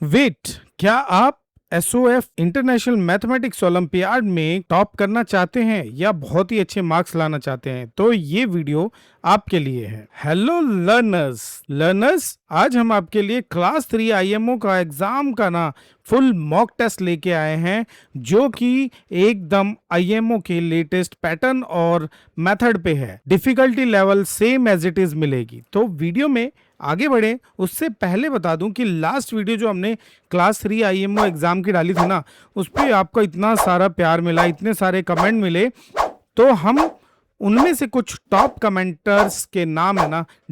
Wait, क्या आप SOF international mathematics olympiad में टॉप करना चाहते हैं या बहुत ही अच्छे मार्क्स लाना चाहते हैं? तो ये वीडियो आपके लिए है। हेलो लर्नर्स, आज हम आपके लिए क्लास 3 आईएमओ का एग्जाम का फुल मॉक टेस्ट लेके आए हैं, जो कि एकदम आईएमओ के लेटेस्ट पैटर्न और मेथड पे है। Difficulty level same as it is मिलेगी। तो वीडियो में आगे बढ़े उससे पहले बता दूं कि लास्ट वीडियो जो हमने क्लास 3 आईएमओ एग्जाम की डाली थी उस पर आपका इतना सारा प्यार मिला, इतने सारे कमेंट मिले, तो हम उनमें से कुछ टॉप कमेंटर्स के नाम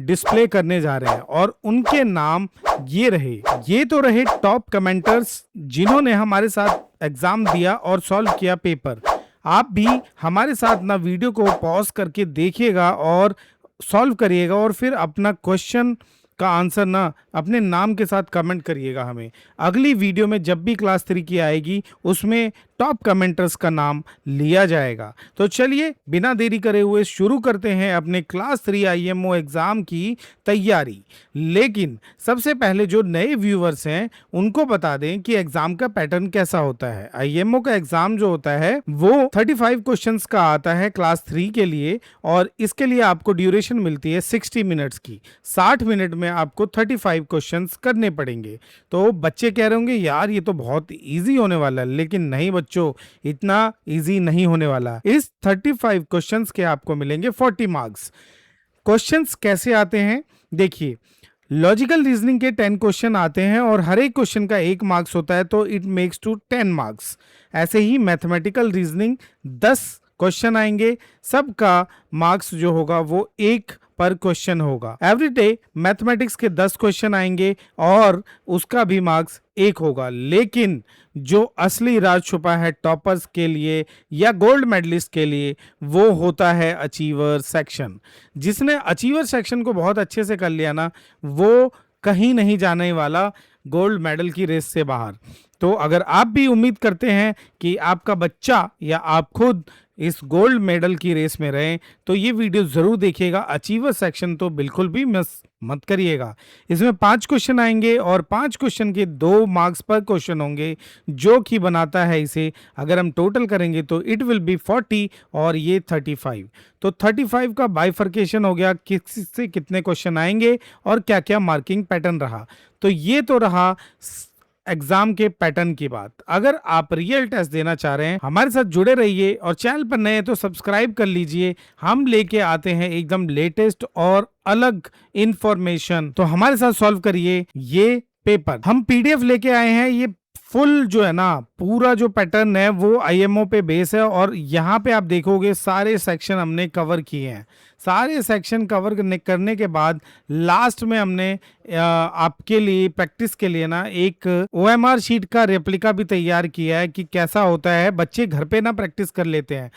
डिस्प्ले करने जा रहे हैं। और उनके नाम ये तो रहे टॉप कमेंटर्स जिन्होंने हमारे साथ एग्जाम दिया और सॉल्व किया पेपर। आप भी हमारे साथ वीडियो को पॉज करके देखिएगा और सॉल्व करिएगा और फिर अपना क्वेश्चन का आंसर अपने नाम के साथ कमेंट करिएगा हमें। अगली वीडियो में जब भी क्लास 3 की आएगी उसमें टॉप कमेंटर्स का नाम लिया जाएगा। तो चलिए बिना देरी करे हुए शुरू करते हैं अपने क्लास 3 आईएमओ एग्जाम की तैयारी। लेकिन सबसे पहले जो नए व्यूअर्स हैं उनको बता दें कि एग्जाम का पैटर्न कैसा होता है। आईएमओ का एग्जाम जो होता है वो 35 क्वेश्चंस का आता है क्लास 3 के लिए, और इसके लिए आपको ड्यूरेशन मिलती है 60 मिनट्स की। 60 मिनट में आपको 35 क्वेश्चंस करने पड़ेंगे। तो बच्चे कह रहे होंगे यार ये तो बहुत इजी होने वाला है, लेकिन नहीं बच्चों, इतना इजी नहीं होने वाला। इस 35 क्वेश्चंस के आपको मिलेंगे 40 मार्क्स। क्वेश्चंस कैसे आते हैं देखिए, लॉजिकल रीजनिंग के 10 क्वेश्चन आते हैं और हर एक क्वेश्चन का 1 मार्क्स होता है, तो इट मेक्स टू 10 मार्क्स। ऐसे ही मैथमेटिकल रीजनिंग 10 क्वेश्चन आएंगे, सबका मार्क्स जो होगा वो 1 पर क्वेश्चन होगा। एवरी डे मैथमेटिक्स के 10 क्वेश्चन आएंगे और उसका भी मार्क्स 1 होगा। लेकिन जो असली राज छुपा है टॉपर्स के लिए या गोल्ड मेडलिस्ट के लिए वो होता है अचीवर सेक्शन। जिसने अचीवर सेक्शन को बहुत अच्छे से कर लिया वो कहीं नहीं जाने वाला गोल्ड मेडल की रेस से बाहर। तो अगर आप भी उम्मीद करते हैं कि आपका बच्चा या आप खुद इस गोल्ड मेडल की रेस में रहें तो ये वीडियो जरूर देखिएगा। अचीवर सेक्शन तो बिल्कुल भी मिस मत करिएगा। इसमें 5 क्वेश्चन आएंगे और 5 क्वेश्चन के 2 मार्क्स पर क्वेश्चन होंगे, जो कि बनाता है इसे, अगर हम टोटल करेंगे तो इट विल बी 40 और ये 35। तो 35 का बाइफर्केशन हो गया, किससे कितने क्वेश्चन आएंगे और क्या क्या मार्किंग पैटर्न रहा। तो ये तो रहा एग्जाम के पैटर्न की बात। अगर आप रियल टेस्ट देना चाह रहे हैं हमारे साथ जुड़े रहिए, और चैनल पर नए तो सब्सक्राइब कर लीजिए। हम लेके आते हैं एकदम लेटेस्ट और अलग इंफॉर्मेशन, तो हमारे साथ सॉल्व करिए ये पेपर। हम पीडीएफ लेके आए हैं, ये फुल जो है पूरा जो पैटर्न है वो आईएमओ पे बेस है। और यहाँ पे आप देखोगे सारे सेक्शन हमने कवर किए हैं। सारे सेक्शन कवर करने के बाद लास्ट में हमने आपके लिए प्रैक्टिस के लिए एक ओएमआर शीट का रेप्लिका भी तैयार किया है कि कैसा होता है। बच्चे घर पे प्रैक्टिस कर लेते हैं।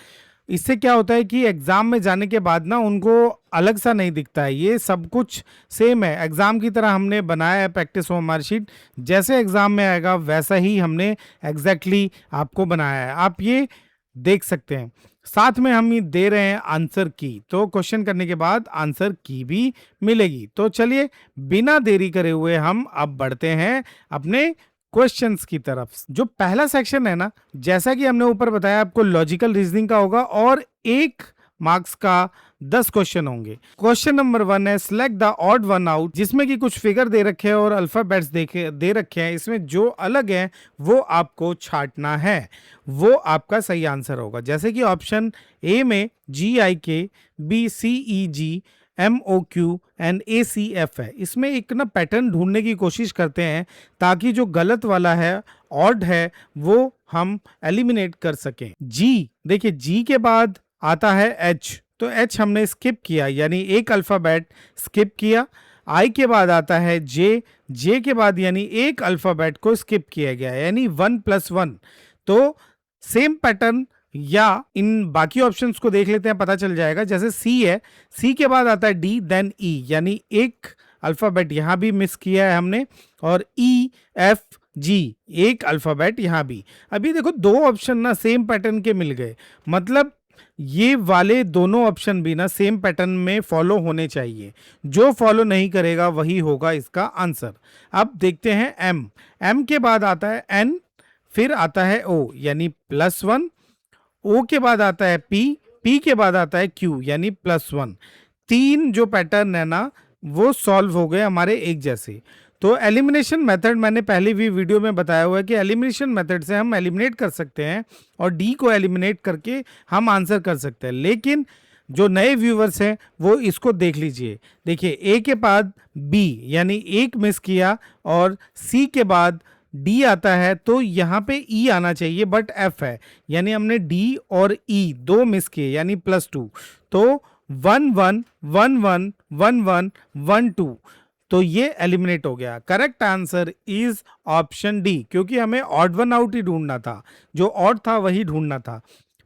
इससे क्या होता है कि एग्जाम में जाने के बाद उनको अलग सा नहीं दिखता है, ये सब कुछ सेम है। एग्जाम की तरह हमने बनाया है प्रैक्टिस ओएमआर शीट, जैसे एग्जाम में आएगा वैसा ही हमने एग्जैक्टली आपको बनाया है। आप ये देख सकते हैं। साथ में हम ये दे रहे हैं आंसर की, तो क्वेश्चन करने के बाद आंसर की भी मिलेगी। तो चलिए बिना देरी करे हुए हम अब बढ़ते हैं अपने क्वेश्चंस की तरफ। जो पहला सेक्शन है जैसा कि हमने ऊपर बताया आपको, लॉजिकल रीजनिंग का होगा और 1 मार्क्स का 10 क्वेश्चन होंगे। क्वेश्चन नंबर 1 है select the odd one out, जिसमें कि कुछ फिगर दे रखे हैं और अल्फाबेट्स दे रखे हैं। इसमें जो अलग है वो आपको छांटना है, वो आपका सही आंसर होगा। जैसे कि ऑप्शन ए में GIK, B CEG, MOQ and ACF है। इसमें एक पैटर्न ढूंढने की कोशिश करते हैं ताकि जो गलत वाला है, ऑड है, वो हम एलिमिनेट कर सकें। जी देखिए, जी के बाद आता है H, तो H हमने स्किप किया, यानी एक अल्फाबेट स्किप किया। I के बाद आता है J के बाद यानी एक अल्फाबेट को स्किप किया गया, यानी 1+1। तो सेम पैटर्न या इन बाकी ऑप्शंस को देख लेते हैं, पता चल जाएगा। जैसे C है, C के बाद आता है D देन E, यानी एक अल्फाबेट यहां भी मिस किया है हमने, और EFG एक अल्फाबेट यहां भी। अभी देखो 2 ऑप्शन सेम पैटर्न के मिल गए, मतलब ये वाले दोनों ऑप्शन भी ना सेम पैटर्न में फॉलो होने चाहिए, जो फॉलो नहीं करेगा वही होगा इसका आंसर। अब देखते हैं एम। एम के बाद आता है एन, फिर आता है ओ यानी +1, ओ के बाद आता है पी, पी के बाद आता है क्यू यानी +1। तीन जो पैटर्न है ना वो सॉल्व हो गए हमारे एक जैसे। तो एलिमिनेशन मेथड मैंने पहले भी वीडियो में बताया हुआ है कि एलिमिनेशन मेथड से हम एलिमिनेट कर सकते हैं और डी को एलिमिनेट करके हम आंसर कर सकते हैं। लेकिन जो नए व्यूवर्स हैं वो इसको देख लीजिए। देखिए ए के बाद बी यानी एक मिस किया और सी के बाद डी आता है तो यहाँ पे ई आना चाहिए बट एफ है, यानी हमने डी और ई दो मिस किए यानी +2। तो 1 1 1 1 1 1 1 2, तो ये एलिमिनेट हो गया। Correct answer is option D, क्योंकि हमें ऑड वन आउट ही ढूंढना था, जो ऑड था वही ढूंढना था।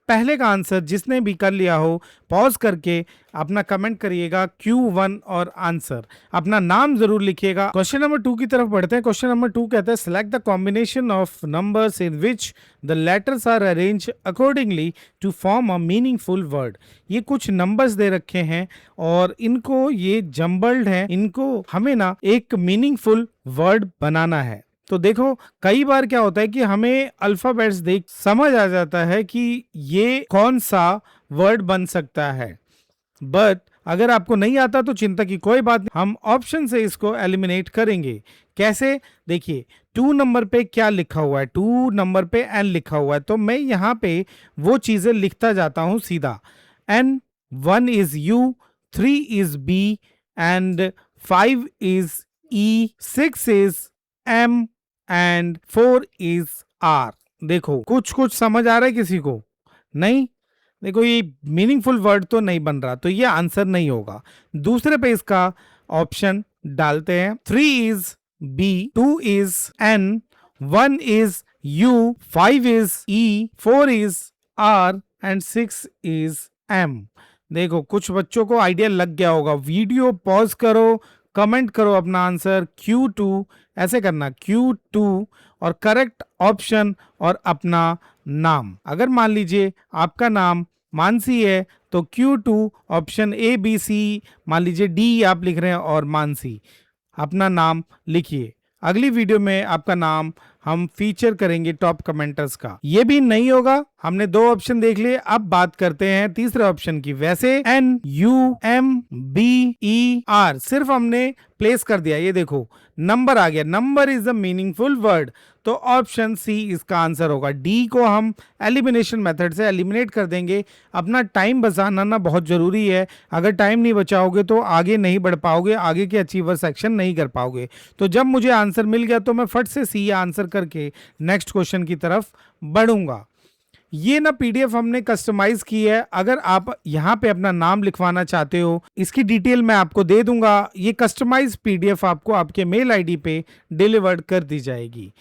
पहले का आंसर जिसने भी कर लिया हो पॉज करके अपना कमेंट करिएगा Q1 और आंसर, अपना नाम जरूर लिखिएगा। क्वेश्चन नंबर 2 की तरफ बढ़ते हैं। क्वेश्चन नंबर 2 कहता है select the combination of numbers in which the letters are arrange accordingly to form a meaningful word. ये कुछ नंबर्स दे रखे हैं और इनको ये जम्बल्ड है, इनको हमें ना एक मीनिंगफुल वर्ड बनाना है। तो देखो कई बार क्या होता है कि हमें अल्फाबेट्स देख समझ आ जाता है कि ये कौन सा वर्ड बन सकता है, बट अगर आपको नहीं आता तो चिंता की कोई बात नहीं, हम ऑप्शन से इसको एलिमिनेट करेंगे। कैसे? देखिए 2 नंबर पे क्या लिखा हुआ है, 2 नंबर पे एन लिखा हुआ है, तो मैं यहाँ पे वो चीजें लिखता जाता हूं सीधा। N 1 is U, 3 is B and 5 is E, 6 is M and 4 is R. देखो कुछ कुछ समझ आ रहा है किसी को? नहीं? देखो ये मीनिंगफुल वर्ड तो नहीं बन रहा, तो ये आंसर नहीं होगा। दूसरे पे इसका ऑप्शन डालते हैं। 3 is B, 2 is N, 1 is U, 5 is E, 4 is R and 6 is M. देखो कुछ बच्चों को आइडिया लग गया होगा। वीडियो पॉज करो, कमेंट करो अपना आंसर Q2, ऐसे करना Q2 और करेक्ट ऑप्शन और अपना नाम। अगर मान लीजिए आपका नाम मानसी है तो Q2 option A B C, मान लीजिए D आप लिख रहे हैं और मानसी, अपना नाम लिखिए। अगली वीडियो में आपका नाम हम फीचर करेंगे टॉप कमेंटर्स का। ये भी नहीं होगा, हमने 2 ऑप्शन देख लिए, अब बात करते हैं तीसरे ऑप्शन की। वैसे NUMBER सिर्फ हमने प्लेस कर दिया, ये देखो नंबर आ गया, number is a meaningful word, तो ऑप्शन सी इसका आंसर होगा। डी को हम एलिमिनेशन मेथड से एलिमिनेट कर देंगे। अपना टाइम बचाना ना बहुत जरूरी है, अगर टाइम नहीं बचाओगे तो आगे नहीं बढ़ पाओगे, आगे के अचीवर सेक्शन नहीं कर पाओगे। तो जब मुझे आंसर मिल गया तो मैं फट से सी आंसर करके नेक्स्ट क्वेश्चन की तरफ बढ़ूंगा। ये ना पीडीएफ हमने कस्टमाइज की है, अगर आप यहाँ पे अपना नाम लिखवाना चाहते हो इसकी डिटेल मैं आपको दे दूंगा। ये कस्टमाइज पीडीएफ आपको आपके मेल आईडी पे डिलीवर्ड कर दी जाएगी।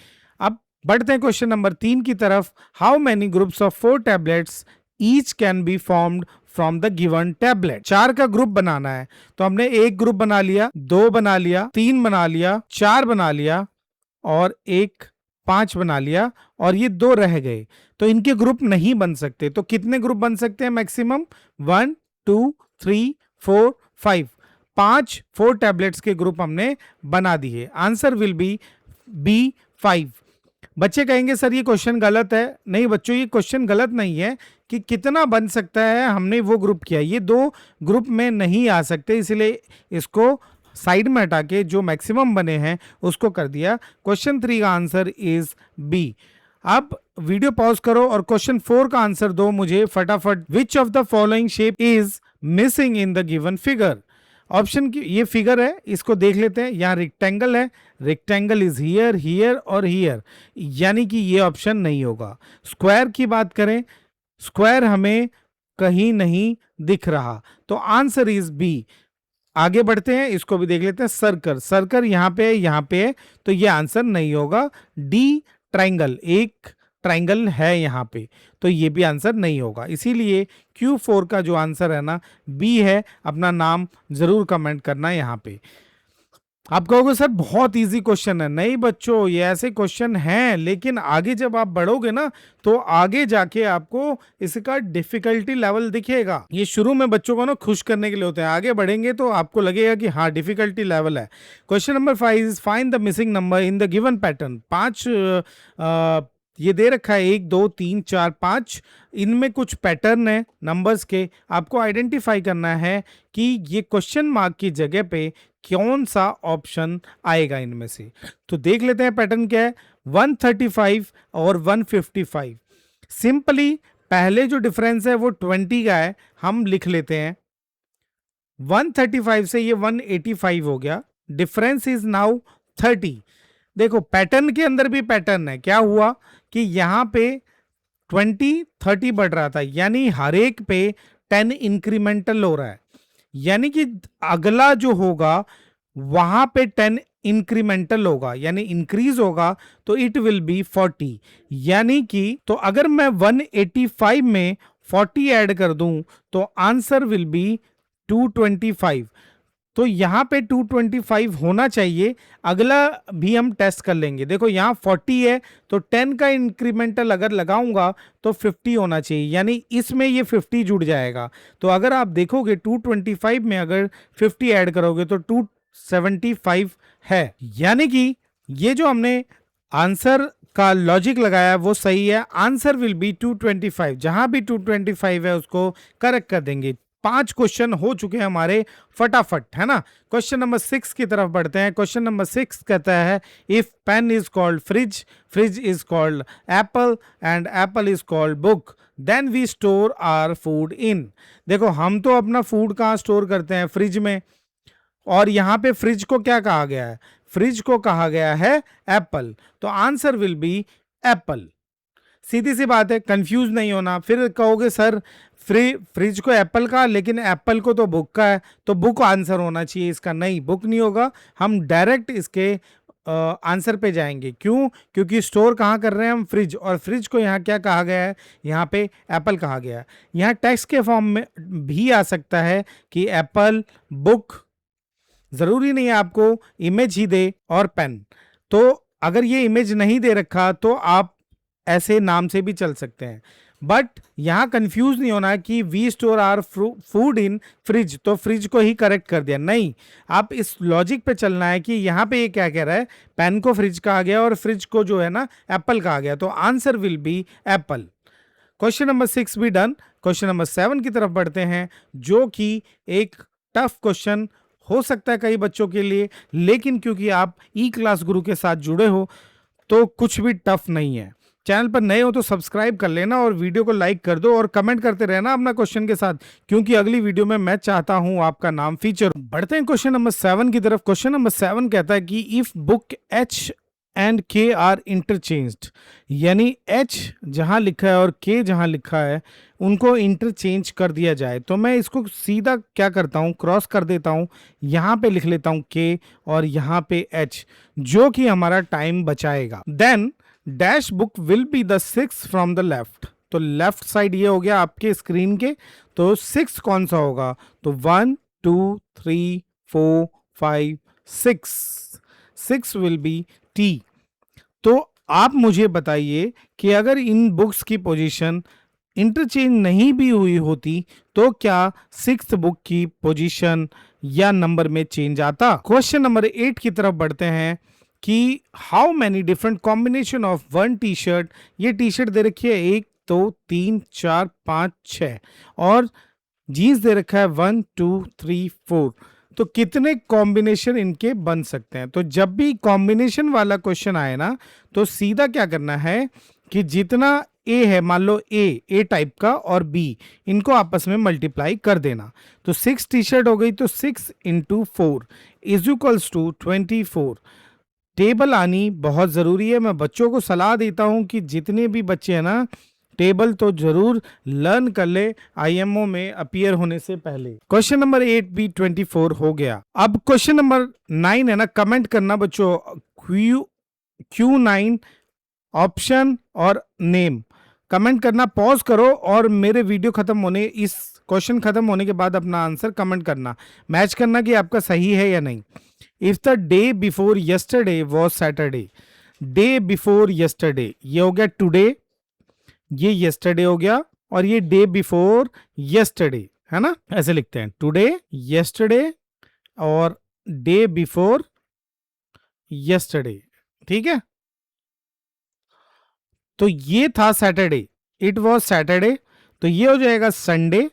अब बढ़ते हैं क्वेश्चन नंबर 3 की तरफ। How many groups of 4 tablets each can be formed from the given tablet. 4 का ग्रुप बनाना है, तो हमने एक ग्रुप बना लिया, 2 बना लिया, 3 बना लिया, 4 बना लिया और एक 5 बना लिया और ये 2 रह गए, तो इनके ग्रुप नहीं बन सकते। तो कितने ग्रुप बन सकते हैं मैक्सिमम? 1 2 3 4 5, 5 4 टैबलेट्स के ग्रुप हमने बना दिए। Answer will B B5। बच्चे कहेंगे सर ये क्वेश्चन गलत है। नहीं बच्चों, ये क्वेश्चन गलत नहीं है कि कितना बन सकता है, हमने वो ग्रुप किया, ये 2 ग्रुप में नहीं आ सकते, इसलिए इसको साइड में हटा के जो मैक्सिमम बने हैं उसको कर दिया। क्वेश्चन 3 का आंसर इज बी। अब वीडियो पॉज करो और क्वेश्चन 4 का आंसर दो मुझे फटाफट। विच of the following shape is missing in the given figure. Option की ये फिगर है, इसको देख लेते हैं। यहाँ रेक्टेंगल है, रेक्टेंगल इज हियर, हियर और हियर, यानी कि ये ऑप्शन नहीं होगा। स्क्वायर की बात करें, स्क्वायर हमें कहीं नहीं दिख रहा, तो आंसर इज बी। आगे बढ़ते हैं, इसको भी देख लेते हैं। सर्कल, सर्कल यहाँ पे यहाँ पे है, तो ये आंसर नहीं होगा। डी ट्राइंगल, एक ट्राइंगल है यहाँ पे, तो ये भी आंसर नहीं होगा। इसीलिए Q4 का जो आंसर है ना बी है। अपना नाम जरूर कमेंट करना यहाँ पे। आप कहोगे सर बहुत इजी क्वेश्चन है। नहीं बच्चों, ये ऐसे क्वेश्चन हैं, लेकिन आगे जब आप बढ़ोगे ना तो आगे जाके आपको इसका डिफिकल्टी लेवल दिखेगा। ये शुरू में बच्चों को ना खुश करने के लिए होते हैं, आगे बढ़ेंगे तो आपको लगेगा कि हाँ डिफिकल्टी लेवल है। Question number 5 is find the missing number in the given pattern. पांच ये दे रखा है 1 2 3 4 5, इनमें कुछ पैटर्न है नंबर्स के, आपको आइडेंटिफाई करना है कि ये क्वेश्चन मार्क की जगह पे कौन सा ऑप्शन आएगा इनमें से। तो देख लेते हैं पैटर्न क्या है। 135 और 155, सिंपली पहले जो डिफरेंस है वो 20 का है, हम लिख लेते हैं 135 से ये 185 हो गया, डिफरेंस इज नाउ 30। देखो पैटर्न के अंदर भी पैटर्न है, क्या हुआ कि यहां पे 20 30 बढ़ रहा था, यानी हर एक पे 10 इंक्रीमेंटल हो रहा है, यानी कि अगला जो होगा वहां पे 10 इंक्रीमेंटल होगा, यानी इंक्रीज होगा, तो इट विल बी 40। यानी कि तो अगर मैं 185 में 40 ऐड कर दूं तो आंसर विल बी 225। तो यहां पे 225 होना चाहिए। अगला भी हम टेस्ट कर लेंगे। देखो यहां 40 है तो 10 का इंक्रीमेंटल अगर लगाऊंगा तो 50 होना चाहिए, यानी इसमें ये 50 जुड़ जाएगा। तो अगर आप देखोगे 225 में अगर 50 ऐड करोगे तो 275 है, यानी कि ये जो हमने आंसर का लॉजिक लगाया वो सही है। आंसर विल बी 225, जहां भी 225 है उसको करेक्ट कर देंगे। 5 क्वेश्चन हो चुके हैं हमारे फटाफट, है ना। क्वेश्चन नंबर 6 की तरफ बढ़ते हैं। क्वेश्चन नंबर 6 कहता है if pen is called fridge, fridge is called apple and apple is called book, then we store our food in. देखो हम तो अपना फूड कहाँ स्टोर करते हैं, फ्रिज में, और यहां पे फ्रिज को क्या कहा गया है, फ्रिज को कहा गया है एप्पल, तो आंसर विल बी एप्पल। सीधी सी बात है, कंफ्यूज नहीं होना। फिर कहोगे सर फ्रिज को एप्पल का, लेकिन एप्पल को तो बुक का है, तो बुक आंसर होना चाहिए इसका। नहीं, बुक नहीं होगा, हम डायरेक्ट इसके आंसर पे जाएंगे। क्यों? क्योंकि स्टोर कहाँ कर रहे हैं हम, फ्रिज, और फ्रिज को यहाँ क्या कहा गया है, यहाँ पे एप्पल कहा गया है। यहाँ टेक्स्ट के फॉर्म में भी आ सकता है कि एप्पल बुक, जरूरी नहीं है आपको इमेज ही दे और पेन। तो अगर ये इमेज नहीं दे रखा तो आप ऐसे नाम से भी चल सकते हैं, बट यहां कंफ्यूज नहीं होना कि we store our food in fridge, तो फ्रिज को ही करेक्ट कर दिया। नहीं, आप इस लॉजिक पे चलना है कि यहां पे ये क्या कह रहा है, पेन को फ्रिज कहा गया और फ्रिज को जो है ना एप्पल कहा गया, तो answer will B Apple. Question number 6 भी डन। क्वेश्चन नंबर 7 की तरफ बढ़ते हैं, जो कि एक टफ क्वेश्चन हो सकता है कई बच्चों के लिए, लेकिन क्योंकि आप ई क्लास गुरु के साथ जुड़े हो तो कुछ भी टफ नहीं है। चैनल पर नए हो तो सब्सक्राइब कर लेना और वीडियो को लाइक कर दो और कमेंट करते रहना अपना क्वेश्चन के साथ, क्योंकि अगली वीडियो में मैं चाहता हूं आपका नाम फीचर। बढ़ते हैं क्वेश्चन नंबर 7 की तरफ। क्वेश्चन नंबर 7 कहता है कि इफ बुक एच एंड के आर इंटरचेंज्ड, यानी एच जहां लिखा है और के जहां लिखा है उनको इंटरचेंज कर दिया जाए, तो मैं इसको सीधा क्या करता हूं, क्रॉस कर देता हूं, यहां पे लिख लेता हूं के और यहां पे एच, जो कि हमारा टाइम बचाएगा। Then dash book will be the 6 from the left, तो लेफ्ट साइड ये हो गया आपके स्क्रीन के, तो 6 कौन सा होगा, तो 1 2 3 4 5 6 विल बी टी। तो आप मुझे बताइए कि अगर इन बुक्स की पोजीशन इंटरचेंज नहीं भी हुई होती तो क्या 6th बुक की पोजीशन या नंबर में चेंज आता। क्वेश्चन नंबर 8 की तरफ बढ़ते हैं कि how many different combination of one T shirt, ये टी शर्ट दे रखी है 1 2 3 4 5 6 और जीन्स दे रखा है 1 2 3 4, तो कितने कॉम्बिनेशन इनके बन सकते हैं। तो जब भी कॉम्बिनेशन वाला क्वेश्चन आए ना तो सीधा क्या करना है कि जितना ए है, मान लो ए टाइप का और बी, इनको आपस में मल्टीप्लाई कर देना। तो 6 टी शर्ट हो गई, तो 6 into 4 is equals to 24। Table आनी बहुत जरूरी है। मैं बच्चों को सलाह देता हूं कि जितने भी बच्चे हैं ना, टेबल तो जरूर लर्न कर ले आईएमओ में अपीयर होने से पहले। क्वेश्चन नंबर 8 भी 24 हो गया। अब क्वेश्चन नंबर 9 है ना, कमेंट करना बच्चों, Q9 ऑप्शन और नेम कमेंट करना, पॉज करो और मेरे वीडियो खत्म होने, इस क्वेश्चन खत्म होने के बाद अपना आंसर कमेंट करना, मैच करना कि आपका सही है या नहीं। If the day before yesterday was Saturday, day before yesterday ये हो गया टुडे, ये यस्टरडे हो गया, और ये डे बिफोर यस्टरडे, है ना, ऐसे लिखते हैं टुडे, यस्टरडे और डे बिफोर यस्टरडे। ठीक है, तो ये था सैटरडे, इट वॉज सैटरडे, तो ये हो जाएगा संडे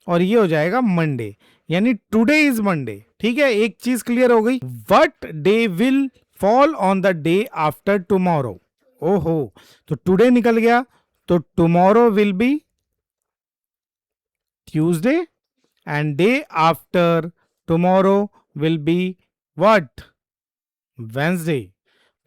और ये हो जाएगा मंडे, यानी टुडे इज मंडे। ठीक है, एक चीज क्लियर हो गई। What day will fall on the day after tomorrow, ओहो, तो टुडे निकल गया, तो tomorrow will be Tuesday and day after tomorrow will be what, Wednesday,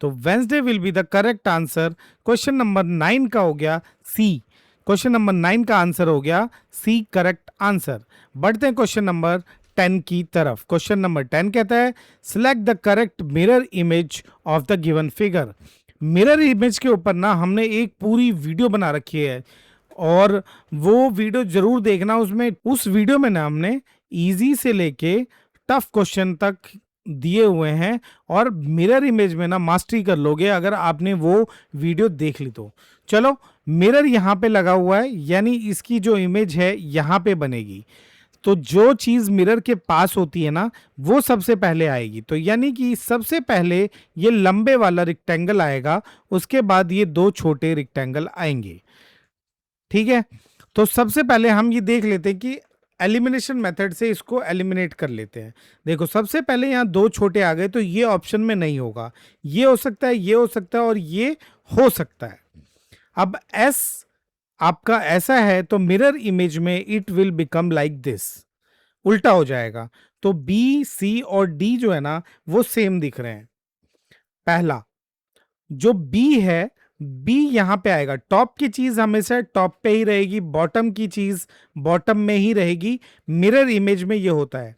तो Wednesday will be the correct answer. Question number 9 का हो गया सी, क्वेश्चन नंबर 9 का आंसर हो गया सी करेक्ट आंसर। बढ़ते हैं क्वेश्चन नंबर 10 की तरफ। क्वेश्चन नंबर 10 कहता है select the correct mirror image of the given figure. Mirror image के ऊपर ना हमने एक पूरी वीडियो बना रखी है, और वो वीडियो जरूर देखना। उसमें उस वीडियो में ना हमने इजी से लेके टफ क्वेश्चन तक दिए हुए हैं, और मिरर इमेज में ना मास्टरी कर लोगे अगर आपने वो वीडियो देख ली तो। चलो, मिरर यहाँ पे लगा हुआ है, यानी इसकी जो इमेज है यहाँ पे बनेगी, तो जो चीज मिरर के पास होती है ना वो सबसे पहले आएगी, तो यानी कि सबसे पहले ये लंबे वाला रेक्टेंगल आएगा, उसके बाद ये दो छोटे रेक्टेंगल आएंगे। ठीक है, तो सबसे पहले हम ये देख लेते हैं कि एलिमिनेशन मेथड से इसको एलिमिनेट कर लेते हैं। देखो, सबसे पहले यहाँ दो छोटे आ गए, तो ये ऑप्शन में नहीं होगा, ये हो सकता है, ये हो सकता है और ये हो सकता है। अब एस आपका ऐसा है, तो मिरर इमेज में it will become like this, उल्टा हो जाएगा। तो बी, सी और डी जो है ना वो सेम दिख रहे हैं। पहला जो बी है, बी यहां पे आएगा, टॉप की चीज हमेशा टॉप पे ही रहेगी, बॉटम की चीज बॉटम में ही रहेगी, मिरर इमेज में ये होता है।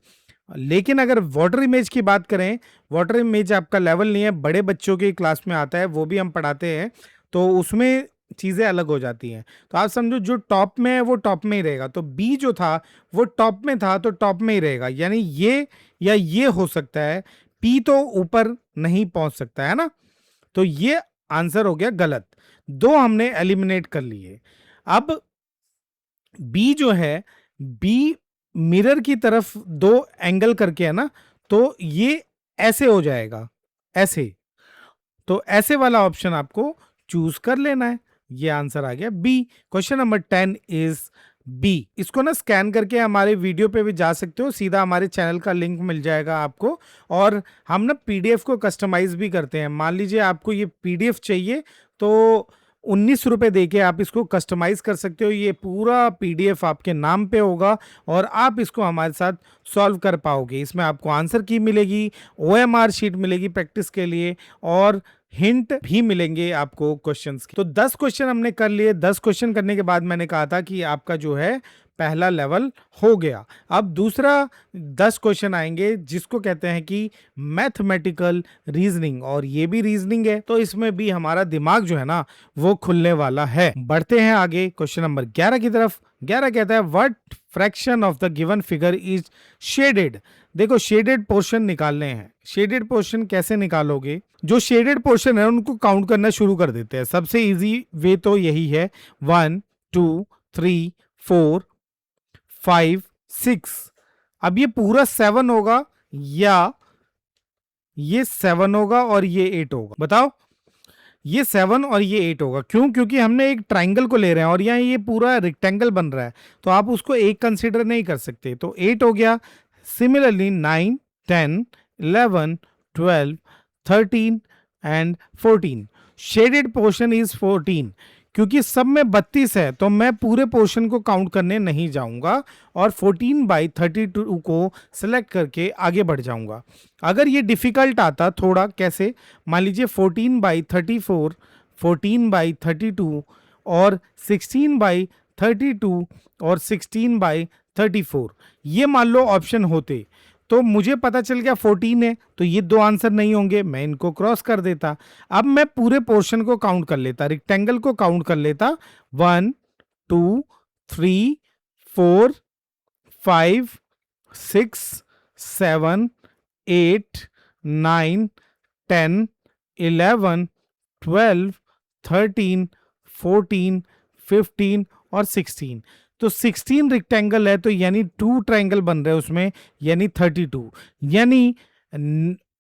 लेकिन अगर वाटर इमेज की बात करें, वाटर इमेज आपका लेवल नहीं है, बड़े बच्चों की क्लास में आता है, वो भी हम पढ़ाते हैं, तो उसमें चीजें अलग हो जाती हैं। तो आप समझो जो टॉप में है वो टॉप में ही रहेगा, तो बी जो था वो टॉप में था तो टॉप में ही रहेगा, यानी ये या ये हो सकता है, पी तो ऊपर नहीं पहुंच सकता है ना, तो ये आंसर हो गया गलत। दो हमने एलिमिनेट कर लिए। अब बी जो है, बी मिरर की तरफ दो एंगल करके है ना, तो ये ऐसे हो जाएगा, ऐसे, तो ऐसे वाला ऑप्शन आपको चूज कर लेना है। ये आंसर आ गया B. Question number 10 is B. इसको ना स्कैन करके हमारे वीडियो पे भी जा सकते हो, सीधा हमारे चैनल का लिंक मिल जाएगा आपको, और हम ना पीडीएफ को कस्टमाइज भी करते हैं। मान लीजिए आपको ये पीडीएफ चाहिए, तो 19 रुपए दे के आप इसको कस्टमाइज कर सकते हो। ये पूरा पीडीएफ आपके नाम पे होगा और आप इसको हमारे साथ सॉल्व कर पाओगे। इसमें आपको आंसर की मिलेगी, ओएमआर शीट मिलेगी प्रैक्टिस के लिए, और हिंट भी मिलेंगे आपको क्वेश्चंस के। तो 10 क्वेश्चन हमने कर लिए। 10 क्वेश्चन करने के बाद मैंने कहा था कि आपका जो है पहला लेवल हो गया। अब दूसरा 10 क्वेश्चन आएंगे जिसको कहते हैं कि मैथमेटिकल रीजनिंग, और ये भी रीजनिंग है, तो इसमें भी हमारा दिमाग जो है ना वो खुलने वाला है। बढ़ते हैं आगे क्वेश्चन नंबर 11 की तरफ। 11 कहता है what fraction of the given figure is shaded. देखो, शेडेड पोर्शन निकालने हैं। शेडेड पोर्शन कैसे निकालोगे? जो शेडेड पोर्शन है उनको काउंट करना शुरू कर देते हैं। सबसे इजी वे तो यही है, 1 2 3 4 5 6। अब ये पूरा 7 होगा या ये 7 होगा और ये 8 होगा? बताओ, ये 7 और ये 8 होगा। क्यों? क्योंकि हमने एक ट्राइंगल को ले रहे हैं और यहाँ ये पूरा रेक्टेंगल बन रहा है, तो आप उसको एक कंसीडर नहीं कर सकते, तो 8 हो गया। Similarly 9 10 11 12 13 and 14। Shaded portion is 14। क्योंकि सब में 32 है तो मैं पूरे पोर्शन को काउंट करने नहीं जाऊंगा और 14/32 को सिलेक्ट करके आगे बढ़ जाऊंगा। अगर ये डिफिकल्ट आता थोड़ा, कैसे? मान लीजिए 14/34, 14/32 और 16/32 और 16/34, ये मान लो ऑप्शन होते, तो मुझे पता चल गया 14 है, तो ये दो आंसर नहीं होंगे, मैं इनको क्रॉस कर देता। अब मैं पूरे पोर्शन को काउंट कर लेता, रेक्टेंगल को काउंट कर लेता, 1 2 3 4 5 6 7 8 9, 10, 11, 12, 13, 14, 15 और 16। तो 16 रेक्टेंगल है, तो यानी 2 ट्रायंगल बन रहे हैं उसमें, यानी 32। यानी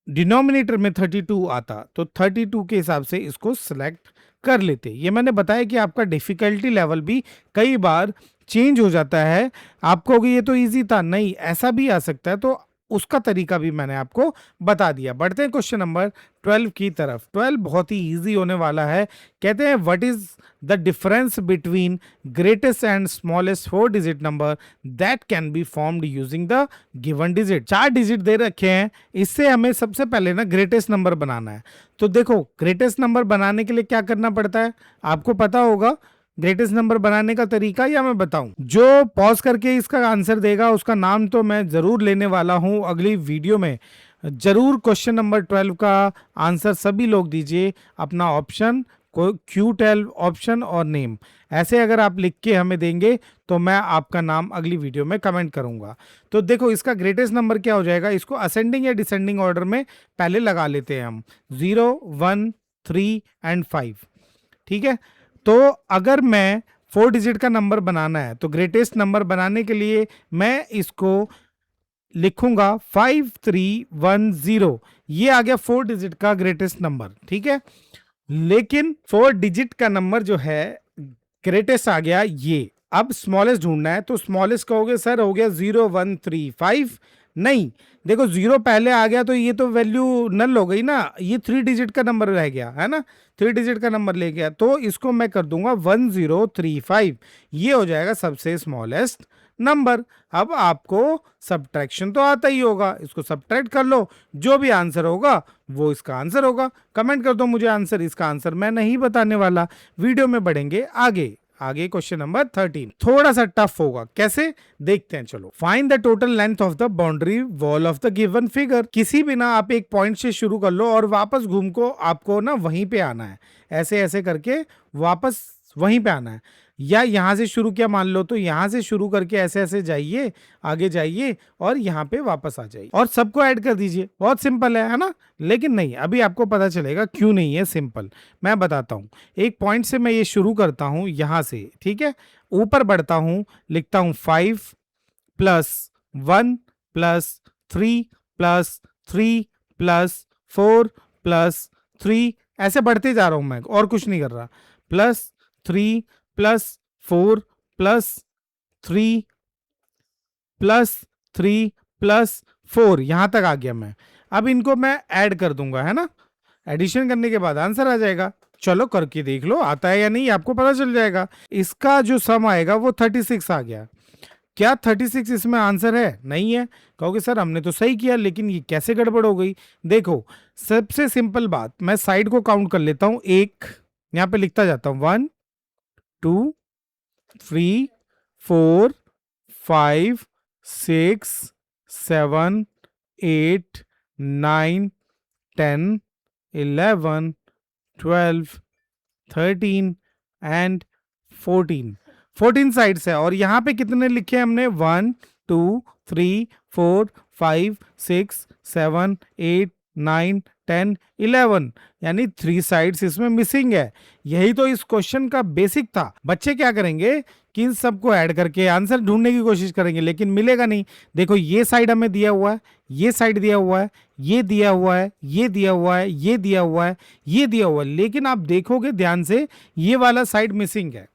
डिनोमिनेटर में 32 आता, तो 32 के हिसाब से इसको सिलेक्ट कर लेते। ये मैंने बताया कि आपका डिफिकल्टी लेवल भी कई बार चेंज हो जाता है। आप कहोगे ये तो इजी था, नहीं ऐसा भी आ सकता है, तो उसका तरीका भी मैंने आपको बता दिया। बढ़ते हैं क्वेश्चन नंबर 12 की तरफ। 12 बहुत ही इजी होने वाला है। कहते हैं what is the difference between greatest and smallest 4 digit number that can be formed using the given digit. 4 digit दे रखे हैं, इससे हमें सबसे पहले ना ग्रेटेस्ट नंबर बनाना है। तो देखो ग्रेटेस्ट नंबर बनाने के लिए क्या करना पड़ता है, आपको पता होगा। ग्रेटेस्ट नंबर बनाने का तरीका या मैं बताऊं? जो पॉज करके इसका आंसर देगा उसका नाम तो मैं जरूर लेने वाला हूं अगली वीडियो में। जरूर क्वेश्चन नंबर 12 का आंसर सभी लोग दीजिए, अपना ऑप्शन Q12 ऑप्शन और नेम, ऐसे अगर आप लिख के हमें देंगे तो मैं आपका नाम अगली वीडियो में कमेंट करूंगा। तो देखो इसका ग्रेटेस्ट नंबर क्या हो जाएगा, इसको असेंडिंग या डिसेंडिंग ऑर्डर में पहले लगा लेते हैं हम, 0, 1, 3 एंड 5। ठीक है, तो अगर मैं 4 डिजिट का नंबर बनाना है तो ग्रेटेस्ट नंबर बनाने के लिए मैं इसको लिखूंगा 5310। ये आ गया 4 डिजिट का ग्रेटेस्ट नंबर। ठीक है, लेकिन 4 डिजिट का नंबर जो है ग्रेटेस्ट आ गया ये। अब स्मॉलेस्ट ढूंढना है, तो स्मॉलेस्ट कहोगे सर हो गया 0135। नहीं, देखो 0 पहले आ गया तो ये तो वैल्यू नल हो गई ना, ये 3 डिजिट का नंबर रह गया है ना, 3 डिजिट का नंबर ले गया, तो इसको मैं कर दूंगा 1035। ये हो जाएगा सबसे स्मॉलेस्ट नंबर। अब आपको सब्ट्रैक्शन तो आता ही होगा, इसको सब्ट्रैक्ट कर लो, जो भी आंसर होगा वो इसका आंसर होगा। कमेंट कर दो मुझे आंसर, इसका आंसर मैं नहीं बताने वाला, वीडियो में बढ़ेंगे आगे। आगे क्वेश्चन नंबर 13 थोड़ा सा टफ होगा, कैसे देखते हैं चलो। Find the total length of the boundary wall of the given figure. किसी भी ना आप एक पॉइंट से शुरू कर लो और वापस घूम को आपको ना वहीं पे आना है, ऐसे ऐसे करके वापस वहीं पे आना है। या यहां से शुरू किया मान लो, तो यहां से शुरू करके ऐसे ऐसे जाइए, आगे जाइए और यहाँ पे वापस आ जाइए और सबको ऐड कर दीजिए। बहुत सिंपल है ना, लेकिन नहीं, अभी आपको पता चलेगा क्यों नहीं है सिंपल, मैं बताता हूँ। एक पॉइंट से मैं ये शुरू करता हूँ यहाँ से, ठीक है, ऊपर बढ़ता हूँ, लिखता हूँ 5 + 1 + 3 + 3 + 4 + 3, ऐसे बढ़ते जा रहा हूँ मैं, और कुछ नहीं कर रहा। +3 + 4 + 3 + 3 + 4, यहां तक आ गया मैं। अब इनको मैं ऐड कर दूंगा, है ना, एडिशन करने के बाद आंसर आ जाएगा। चलो करके देख लो आता है या नहीं, आपको पता चल जाएगा। इसका जो सम आएगा वो 36 आ गया। क्या 36 इसमें आंसर है? नहीं है। कहोगे सर हमने तो सही किया, लेकिन ये कैसे गड़बड़ हो गई? देखो सबसे सिंपल बात, मैं साइड को काउंट कर लेता हूं, एक यहां पे लिखता जाता हूं, 1, 2, 3, 4, 5, 6, 7, 8, 9, 10, 11, 12, 13 एंड 14। 14 साइड्स है, और यहाँ पे कितने लिखे हैं हमने? 1, 2, 3, 4, 5, 6, 7, 8, 9, 10, 11, यानी 3 साइड्स इसमें मिसिंग है। यही तो इस क्वेश्चन का बेसिक था। बच्चे क्या करेंगे कि इन सबको ऐड करके आंसर ढूंढने की कोशिश करेंगे, लेकिन मिलेगा नहीं। देखो ये साइड हमें दिया हुआ है, ये साइड दिया हुआ है, ये दिया हुआ है, ये दिया हुआ है, ये दिया हुआ है, ये दिया हुआ है, लेकिन आप देखोगे ध्यान से ये वाला साइड मिसिंग है।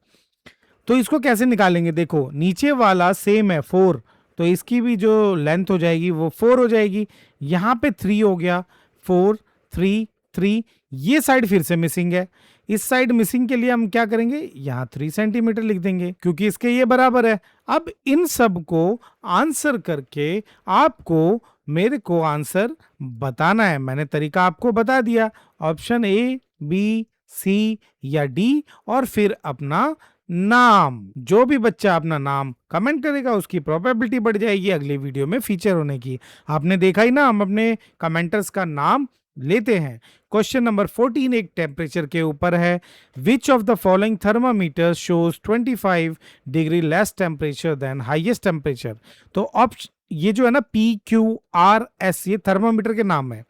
तो इसको कैसे निकालेंगे? देखो नीचे वाला सेम है 4, तो इसकी भी जो लेंथ हो जाएगी वो 4 हो जाएगी। यहाँ पे 3 हो गया, 4, 3, 3, ये साइड फिर से मिसिंग है। इस साइड मिसिंग के लिए हम क्या करेंगे? यहाँ 3 सेंटीमीटर लिख देंगे, क्योंकि इसके ये बराबर है। अब इन सब को आंसर करके आपको मेरे को आंसर बताना है। मैंने तरीका आपको बता दिया, ऑप्शन A, B, C या D, और फिर अपना नाम। जो भी बच्चा अपना नाम कमेंट करेगा उसकी प्रोबेबिलिटी बढ़ जाएगी अगले वीडियो में फीचर होने की। आपने देखा ही ना, हम अपने कमेंटर्स का नाम लेते हैं। क्वेश्चन नंबर 14 एक टेम्परेचर के ऊपर है। Which of the following thermometer shows 25 degree less temperature than highest temperature. तो ऑप्शन ये जो है ना PQRS, ये थर्मामीटर के नाम है।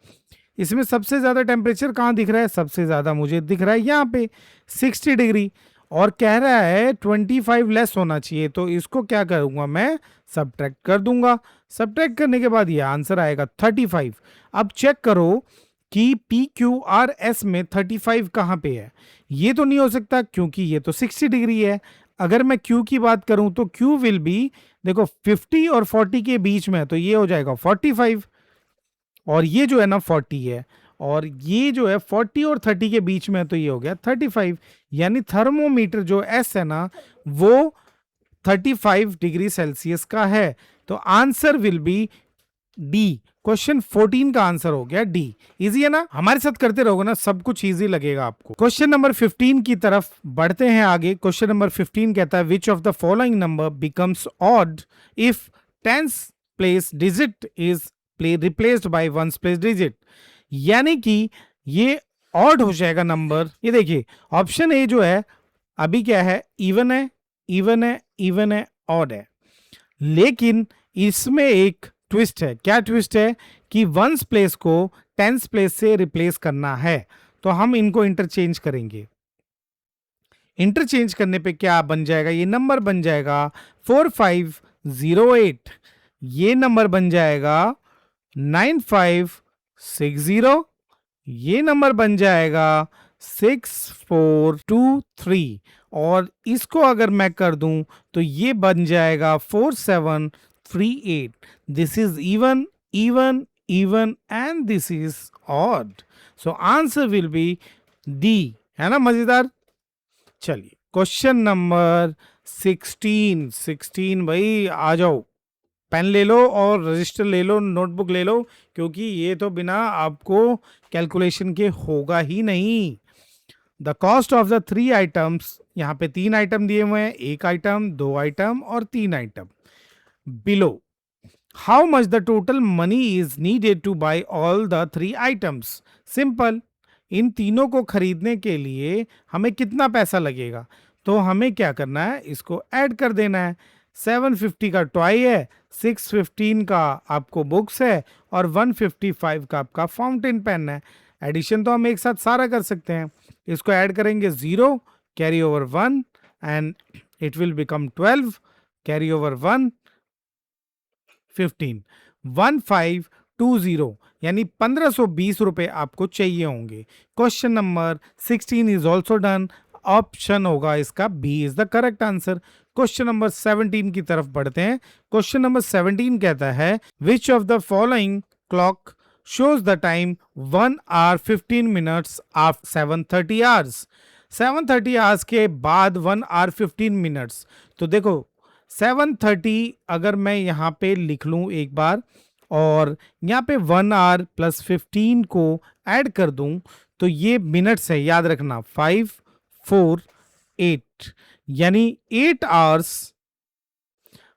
इसमें सबसे ज्यादा टेम्परेचर कहाँ दिख रहा है? सबसे ज्यादा मुझे दिख रहा है यहाँ पे 60 डिग्री, और कह रहा है 25 लेस होना चाहिए। तो इसको क्या करूंगा मैं? सब्ट्रैक्ट कर दूंगा। सब्ट्रैक्ट करने के बाद ये आंसर आएगा 35। अब चेक करो कि पी क्यू आर एस में 35 कहाँ पे है? ये तो नहीं हो सकता क्योंकि ये तो 60 डिग्री है। अगर मैं Q की बात करूं तो Q विल बी, देखो 50 और 40 के बीच में है, तो ये हो जाएगा 45, और ये जो है ना 40 है, और ये जो है 40 और 30 के बीच में है, तो ये हो गया 35। यानी थर्मोमीटर जो S है ना वो 35 डिग्री सेल्सियस का है। तो answer will B D. Question 14 का आंसर हो गया डी। इजी है ना? हमारे साथ करते रहोगे ना, सब कुछ इजी लगेगा आपको। क्वेश्चन नंबर 15 की तरफ बढ़ते हैं आगे। क्वेश्चन नंबर 15 कहता है which of the following number becomes odd if tens place digit is replaced by ones place digit. यानी कि ये ऑड हो जाएगा नंबर। ये देखिए ऑप्शन ए जो है अभी क्या है? इवन है, इवन है, इवन है, ऑड है। लेकिन इसमें एक ट्विस्ट है। क्या ट्विस्ट है? कि वंस प्लेस को टेंस प्लेस से रिप्लेस करना है। तो हम इनको इंटरचेंज करेंगे। इंटरचेंज करने पे क्या बन जाएगा? ये नंबर बन जाएगा 4508, ये नंबर बन जाएगा 9560, ये नंबर बन जाएगा 6423, और इसको अगर मैं कर दूं तो ये बन जाएगा 4738। This is even, even, even and this is odd. So answer will B D. है ना मजेदार? चलिए क्वेश्चन नंबर 16 भाई आ जाओ। पेन ले लो और रजिस्टर ले लो, नोटबुक ले लो, क्योंकि ये तो बिना आपको कैलकुलेशन के होगा ही नहीं। The cost of the 3 items, यहाँ पे 3 आइटम दिए हुए हैं, 1 आइटम, 2 आइटम और 3 item. Below how much the total money is needed to buy all the 3 items. Simple, इन तीनों को खरीदने के लिए हमें कितना पैसा लगेगा? तो हमें क्या करना है? इसको ऐड कर देना है। 750 का टॉय है, 615 का आपको बुक्स है, और 155 का आपका फाउंटेन पेन है। एडिशन तो हम एक साथ सारा कर सकते हैं। इसको ऐड करेंगे 0, carry over 1 and it will become 12, carry over 1, 15, 1520, यानी 1520 रुपए आपको चाहिए होंगे। Question number 16 is also done. Option होगा इसका B is the correct answer. Question number 17 की तरफ बढ़ते हैं। क्वेश्चन नंबर 17 कहता है which of the following clock shows the time 1 hour 15 minutes after 7:30 hours। 7:30 hours के बाद 1 hour 15 minutes। तो देखो 7:30 अगर मैं यहाँ पे लिख लूँ एक बार, और यहाँ पे 1 hour प्लस 15 को ऐड कर दूं, तो ये मिनट्स है, याद रखना 5 4 8, यानी 8 hours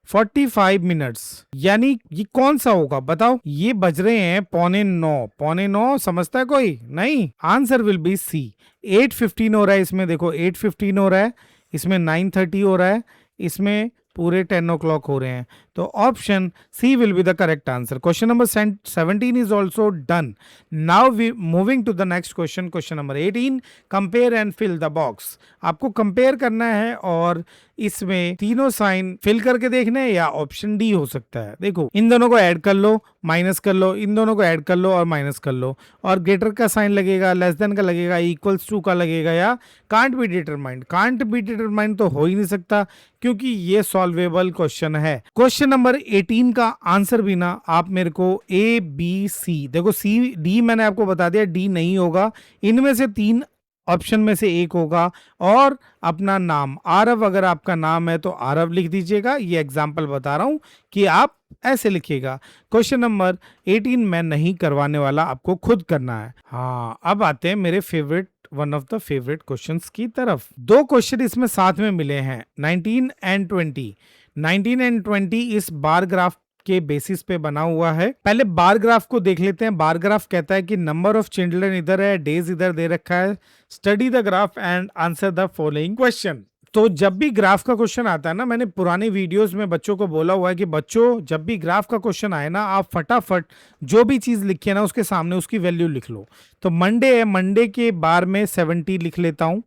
45 मिनट्स। यानी ये कौन सा होगा बताओ? ये बज रहे हैं 8:45। 8:45 समझता है कोई? नहीं, आंसर विल बी सी। 8:15 हो रहा है इसमें, देखो 8:15 हो रहा है, इसमें 9:30 हो रहा है, इसमें पूरे 10 o'clock हो रहे हैं। तो option C will be the correct answer. Question number 17 is also done. Now we moving to the next question. Question number 18, compare and fill the box. आपको कंपेयर करना है और इसमें तीनों साइन फिल करके देखना है, या ऑप्शन डी हो सकता है। देखो इन दोनों को ऐड कर लो, माइनस कर लो, इन दोनों को ऐड कर लो और माइनस कर लो, और ग्रेटर का साइन लगेगा, लेस देन का लगेगा, इक्वल्स टू का लगेगा, या can't be determined. Can't be determined तो हो ही नहीं सकता क्योंकि ये सॉल्वेबल क्वेश्चन है। क्वेश्चन नंबर 18 का आंसर भी ना आप मेरे को ए बी सी, देखो सी डी मैंने आपको बता दिया, डी नहीं होगा, इनमें से 3 ऑप्शन में से एक होगा। और अपना नाम आरव, अगर आपका नाम है तो आरव लिख दीजिएगा। ये एग्जाम्पल बता रहा हूं कि आप ऐसे लिखिएगा। क्वेश्चन नंबर 18 मैं नहीं करवाने वाला, आपको खुद करना है। हाँ, अब आते हैं मेरे favourite, one of the favourite questions की तरफ। 2 क्वेश्चन इसमें साथ में मिले हैं, 19 एंड 20। 19 एंड 20 इस बार ग्राफ के बेसिस पे बना हुआ है। पहले बार ग्राफ को देख लेते हैं। बार ग्राफ कहता है कि नंबर ऑफ चिल्ड्रन इधर है, डेज इधर दे रखा है। Study the graph and answer the following question. तो जब भी ग्राफ का क्वेश्चन आता है ना, मैंने पुराने वीडियोस में बच्चों को बोला हुआ है कि बच्चों जब भी ग्राफ का क्वेश्चन आए ना, आप फटाफट जो भी चीज लिखी है ना उसके सामने उसकी वैल्यू लिख लो। तो मंडे है, मंडे के बार में 70 लिख लेता हूं।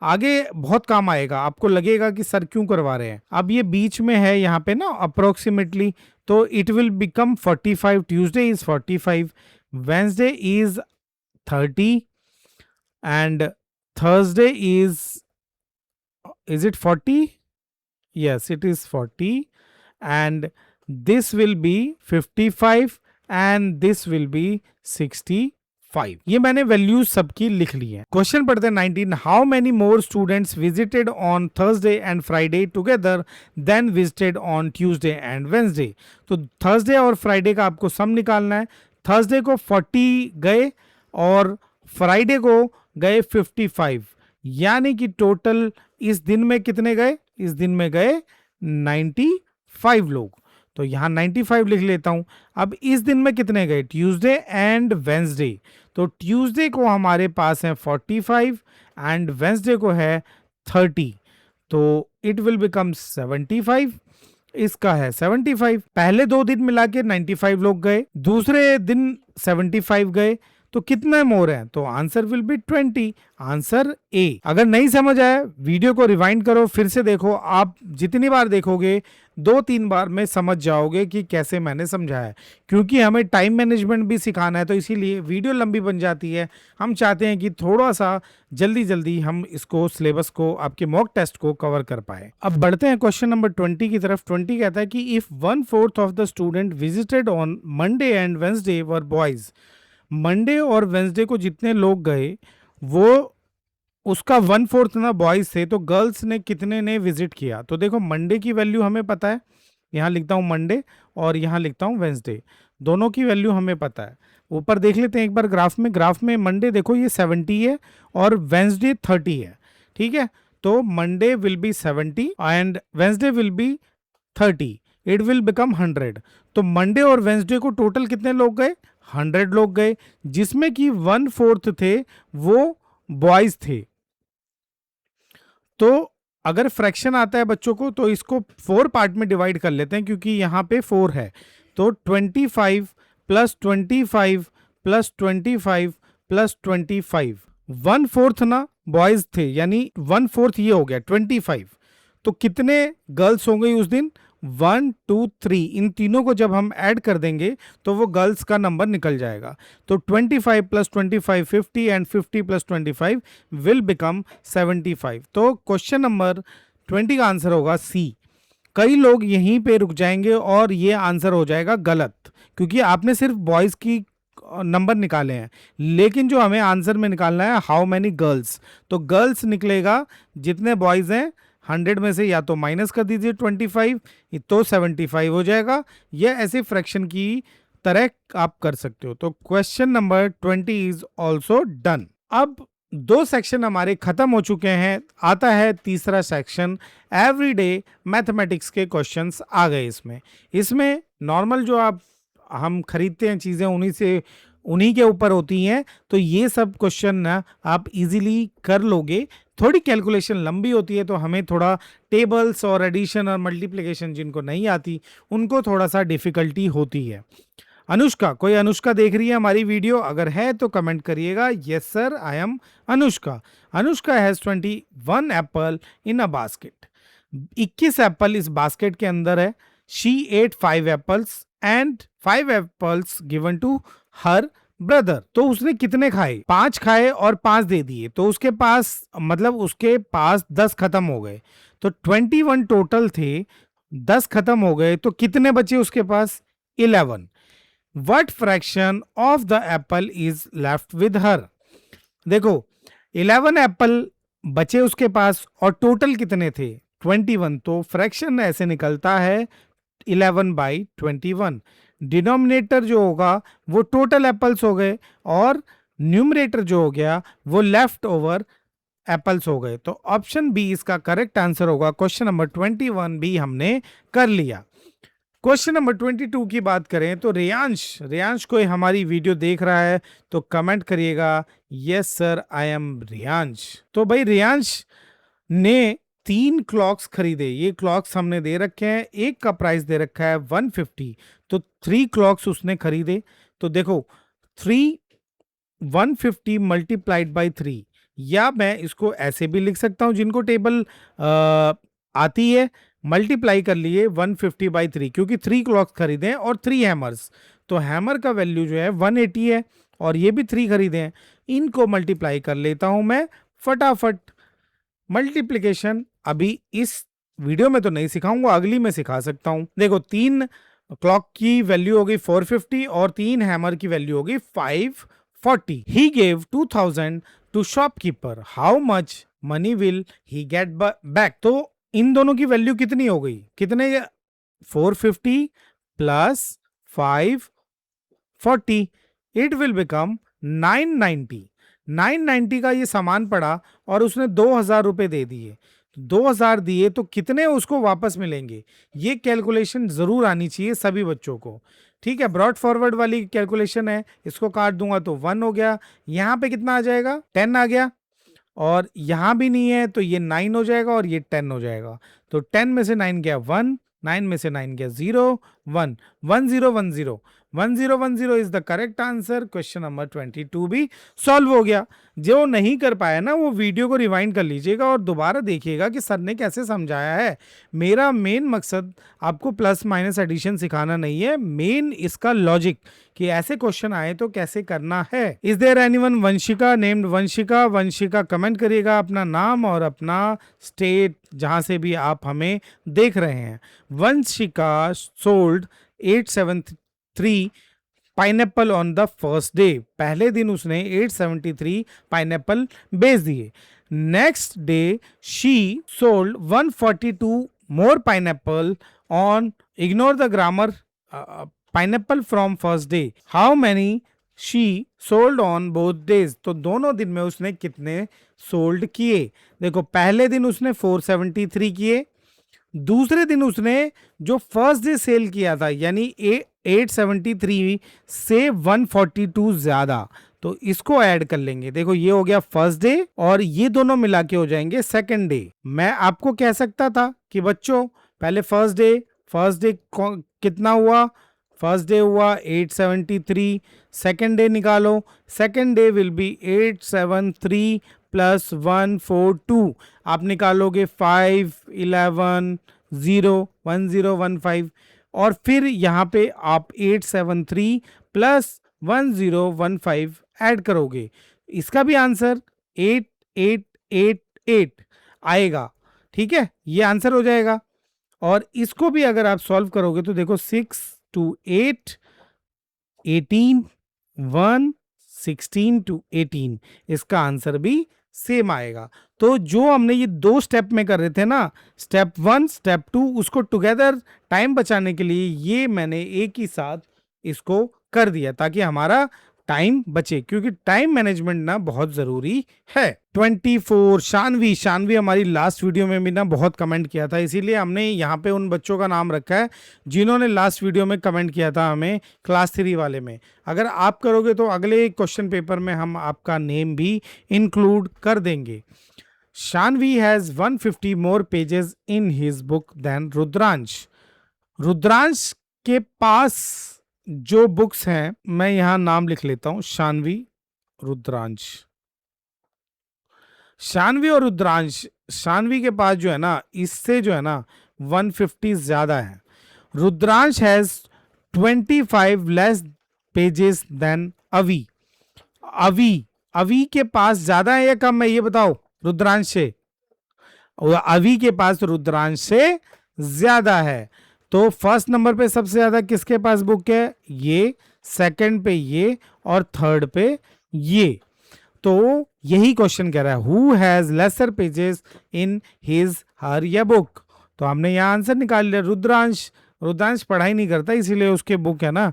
आगे बहुत काम आएगा, आपको लगेगा कि सर क्यों करवा रहे हैं। अब ये बीच में है यहाँ पे ना अप्रोक्सीमेटली, तो it will become 45। Tuesday is 45, Wednesday is 30 and Thursday is it 40? Yes, it is 40, and this will be 55 and this will be 65। ये मैंने वैल्यूज सबकी लिख ली है। क्वेश्चन पढ़ते हैं 19। How many more students visited on Thursday and Friday together than visited on Tuesday and Wednesday. तो Thursday और Friday का आपको सम निकालना है। थर्सडे को 40 गए और फ्राइडे को गए 55, यानी कि टोटल इस दिन में कितने गए, इस दिन में गए 95 लोग। तो यहां 95 लिख लेता हूं। अब इस दिन में कितने गए, ट्यूसडे एंड वेंसडे। तो ट्यूसडे को हमारे पास है 45 एंड वेंसडे को है 30, तो इट विल बिकम 75। इसका है 75। पहले 2 दिन मिला के 95 लोग गए, दूसरे दिन 75 गए, तो कितने मोर हैं, तो answer will B 20। Answer A. अगर नहीं समझ आया वीडियो को रिवाइंड करो, फिर से देखो। आप जितनी बार देखोगे 2-3 बार में समझ जाओगे कि कैसे मैंने समझाया। क्योंकि हमें टाइम मैनेजमेंट भी सिखाना है, तो इसीलिए वीडियो लंबी बन जाती है। हम चाहते हैं कि थोड़ा सा जल्दी जल्दी हम इसको सिलेबस को, आपके मॉक टेस्ट को कवर कर पाए। अब बढ़ते हैं क्वेश्चन नंबर 20 की तरफ। 20 कहता है कि if 1/4 of the student visited on Monday and Wednesday were boys. Monday और वेंसडे को जितने लोग गए वो उसका 1/4 ना बॉयज थे, तो गर्ल्स ने कितने ने विजिट किया। तो देखो मंडे की वैल्यू हमें पता है, यहाँ लिखता हूँ मंडे और यहाँ लिखता हूँ वेंसडे, दोनों की वैल्यू हमें पता है। ऊपर देख लेते हैं एक बार ग्राफ में। ग्राफ में मंडे देखो ये 70 है और वेंसडे 30 है, ठीक है। तो Monday will be 70 and Wednesday will B 30, it will become 100। तो मंडे और वेंसडे को टोटल कितने लोग गए, 100 लोग गए, जिसमें कि 1/4 थे वो बॉयज थे। तो अगर फ्रैक्शन आता है बच्चों को तो इसको 4 पार्ट में डिवाइड कर लेते हैं, क्योंकि यहाँ पे 4 है। तो 25 प्लस 25 प्लस 25 प्लस 25, 1/4 ना बॉयज थे, यानी 1/4 ये हो गया 25। तो कितने गर्ल्स हो गई उस दिन, 1 2 3। इन तीनों को जब हम ऐड कर देंगे तो वो गर्ल्स का नंबर निकल जाएगा। तो 25 plus 25 50 and 50 plus 25 will become 75। तो क्वेश्चन नंबर 20 का आंसर होगा सी। कई लोग यहीं पे रुक जाएंगे और ये आंसर हो जाएगा गलत, क्योंकि आपने सिर्फ बॉयज की नंबर निकाले हैं, लेकिन जो हमें आंसर में निकालना है हाउ मैनी गर्ल्स। तो गर्ल्स निकलेगा जितने बॉयज हैं 100 में से या तो माइनस कर दीजिए 25, तो 75 हो जाएगा। यह ऐसे फ्रैक्शन की तरह आप कर सकते हो। तो question number 20 is also done. अब 2 सेक्शन हमारे खत्म हो चुके हैं, आता है तीसरा सेक्शन। एवरीडे मैथमेटिक्स के क्वेश्चंस आ गए इसमें। इसमें नॉर्मल जो आप हम खरीदते हैं चीज़ें उन्हीं के ऊपर होती हैं, तो ये सब क्वेश्चन ना आप इजीली कर लोगे। थोड़ी कैलकुलेशन लंबी होती है, तो हमें थोड़ा टेबल्स और एडिशन और मल्टीप्लिकेशन जिनको नहीं आती उनको थोड़ा सा डिफिकल्टी होती है। अनुष्का, कोई अनुष्का देख रही है हमारी वीडियो? अगर है तो कमेंट करिएगा yes sir I am Anushka. Anushka has 21 apple in a basket. 21 apple इस बास्केट के अंदर है। She ate 5 apples and 5 apples given to her brother. तो उसने कितने खाए, 5 खाए और 5 दे दिए, तो उसके पास मतलब उसके पास 10 खत्म हो गए। तो 21 टोटल थे, 10 खत्म हो गए, तो कितने बचे उसके पास, 11। What fraction of the apple is left with her? देखो 11 एप्पल बचे उसके पास और टोटल कितने थे, 21। तो फ्रैक्शन ऐसे निकलता है 11/21। डिनोमिनेटर जो होगा वो टोटल एप्पल्स हो गए और न्यूमरेटर जो हो गया वो लेफ्ट ओवर एप्पल्स हो गए। तो ऑप्शन बी इसका करेक्ट आंसर होगा। क्वेश्चन नंबर 21 भी हमने कर लिया। क्वेश्चन नंबर 22 की बात करें तो रियांश कोई हमारी वीडियो देख रहा है तो कमेंट करिएगा yes sir I M Riyansh. तो भाई रियांश ने 3 क्लॉक्स खरीदे, ये क्लॉक्स हमने दे रखे हैं, एक का प्राइस दे रखा है 150, तो 3 क्लॉक्स उसने खरीदे। तो देखो 150 मल्टीप्लाइड बाई 3, या मैं इसको ऐसे भी लिख सकता हूं, जिनको टेबल आती है, मल्टीप्लाई कर लिए 150 बाई 3, क्योंकि 3 क्लॉक्स खरीदे हैं और 3 हैमर्स, तो हैमर का वैल्यू जो है 180 है और ये भी 3 खरीदे हैं। इनको मल्टीप्लाई कर लेता हूं मैं फटाफट। मल्टीप्लिकेशन अभी इस वीडियो में तो नहीं सिखाऊंगा, अगली में सिखा सकता हूं। देखो 3 क्लॉक की वैल्यू हो गई 450 और 3 हैमर की वैल्यू हो गई 540। He gave 2000 to shopkeeper, how much money will he get back. तो इन दोनों की वैल्यू कितनी हो गई, कितने, 450 प्लस 540, इट विल बिकम 990। 990 का ये सामान पड़ा और उसने 2000 रुपए दे दिए, 2000 दिए तो कितने उसको वापस मिलेंगे, ये कैलकुलेशन जरूर आनी चाहिए सभी बच्चों को। ठीक है, ब्रॉड फॉरवर्ड वाली कैलकुलेशन है, इसको काट दूंगा तो 1 हो गया, यहाँ पे कितना आ जाएगा, 10 आ गया, और यहां भी नहीं है तो ये 9 हो जाएगा और ये 10 हो जाएगा। तो 10 में से 9 गया 1, 9 में से 9 गया 0, 1, 1010, 1010 is the correct answer. Question number 22 भी सॉल्व हो गया। जो नहीं कर पाया ना, वो वीडियो को रिवाइंड कर लीजिएगा और दोबारा देखिएगा कि सर ने कैसे समझाया है। मेरा मेन मकसद आपको प्लस माइनस एडिशन सिखाना नहीं है, मेन इसका लॉजिक कि ऐसे क्वेश्चन आए तो कैसे करना है। Is there anyone Vanshika named Vanshika? Vanshika comment करिएगा अपना नाम और अपना स्टेट जहां से भी आप हमें देख रहे हैं। Vanshika sold 873 pineapple on the first day, पहले दिन उसने 873 पाइनएप्पल बेच दिए। Next day she sold 142 more pineapple on, ignore the grammar, pineapple from first day, how many she sold on both days. तो दोनों दिन में उसने कितने सोल्ड किए? देखो पहले दिन उसने 473 किए, दूसरे दिन उसने जो फर्स्ट डे सेल किया था यानी 873 से 142 ज्यादा, तो इसको ऐड कर लेंगे। देखो ये हो गया फर्स्ट डे और ये दोनों मिला के हो जाएंगे सेकंड डे। मैं आपको कह सकता था कि बच्चों पहले फर्स्ट डे कितना हुआ, फर्स्ट डे हुआ 873, सेकंड डे निकालो, second day will be 873 plus 142, आप निकालोगे 5, 11, 0, 1015, और फिर यहाँ पे आप 873 प्लस 1015 ऐड करोगे, इसका भी आंसर 8888 आएगा। ठीक है, ये आंसर हो जाएगा। और इसको भी अगर आप सॉल्व करोगे तो देखो 6 to 8, 18, 1, 16 to 18, इसका आंसर भी सेम आएगा। तो जो हमने ये 2 स्टेप में कर रहे थे ना, स्टेप 1 स्टेप 2, उसको टुगेदर टाइम बचाने के लिए ये मैंने एक ही साथ इसको कर दिया ताकि हमारा टाइम बचे, क्योंकि टाइम मैनेजमेंट ना बहुत जरूरी है। 24 शानवी हमारी लास्ट वीडियो में भी ना बहुत कमेंट किया था, इसीलिए हमने यहाँ पे उन बच्चों का नाम रखा है जिन्होंने लास्ट वीडियो में कमेंट किया था हमें क्लास 3 वाले में। अगर आप करोगे तो अगले क्वेश्चन पेपर में हम आपका नेम भी इंक्लूड कर देंगे। Shanvi has 150 more pages in his book than Rudransh. Rudransh के पास जो बुक्स हैं, मैं यहां नाम लिख लेता हूं, शानवी, रुद्रांश। शानवी और रुद्रांश, शानवी के पास जो है ना, इससे जो है ना 150 ज्यादा है। Rudransh has 25 less pages than Avi. Avi के पास ज्यादा है या कम है, ये बताओ रुद्रांश से? अवी के पास रुद्रांश से ज्यादा है। तो फर्स्ट नंबर पे सबसे ज्यादा किसके पास बुक है? ये, सेकंड पे ये, और थर्ड पे ये। तो यही क्वेश्चन कह रहा है, who has lesser pages in his her या बुक। तो हमने यहाँ आंसर निकाल लिया, रुद्रांश। रुद्रांश पढ़ाई नहीं करता इसीलिए उसके बुक है ना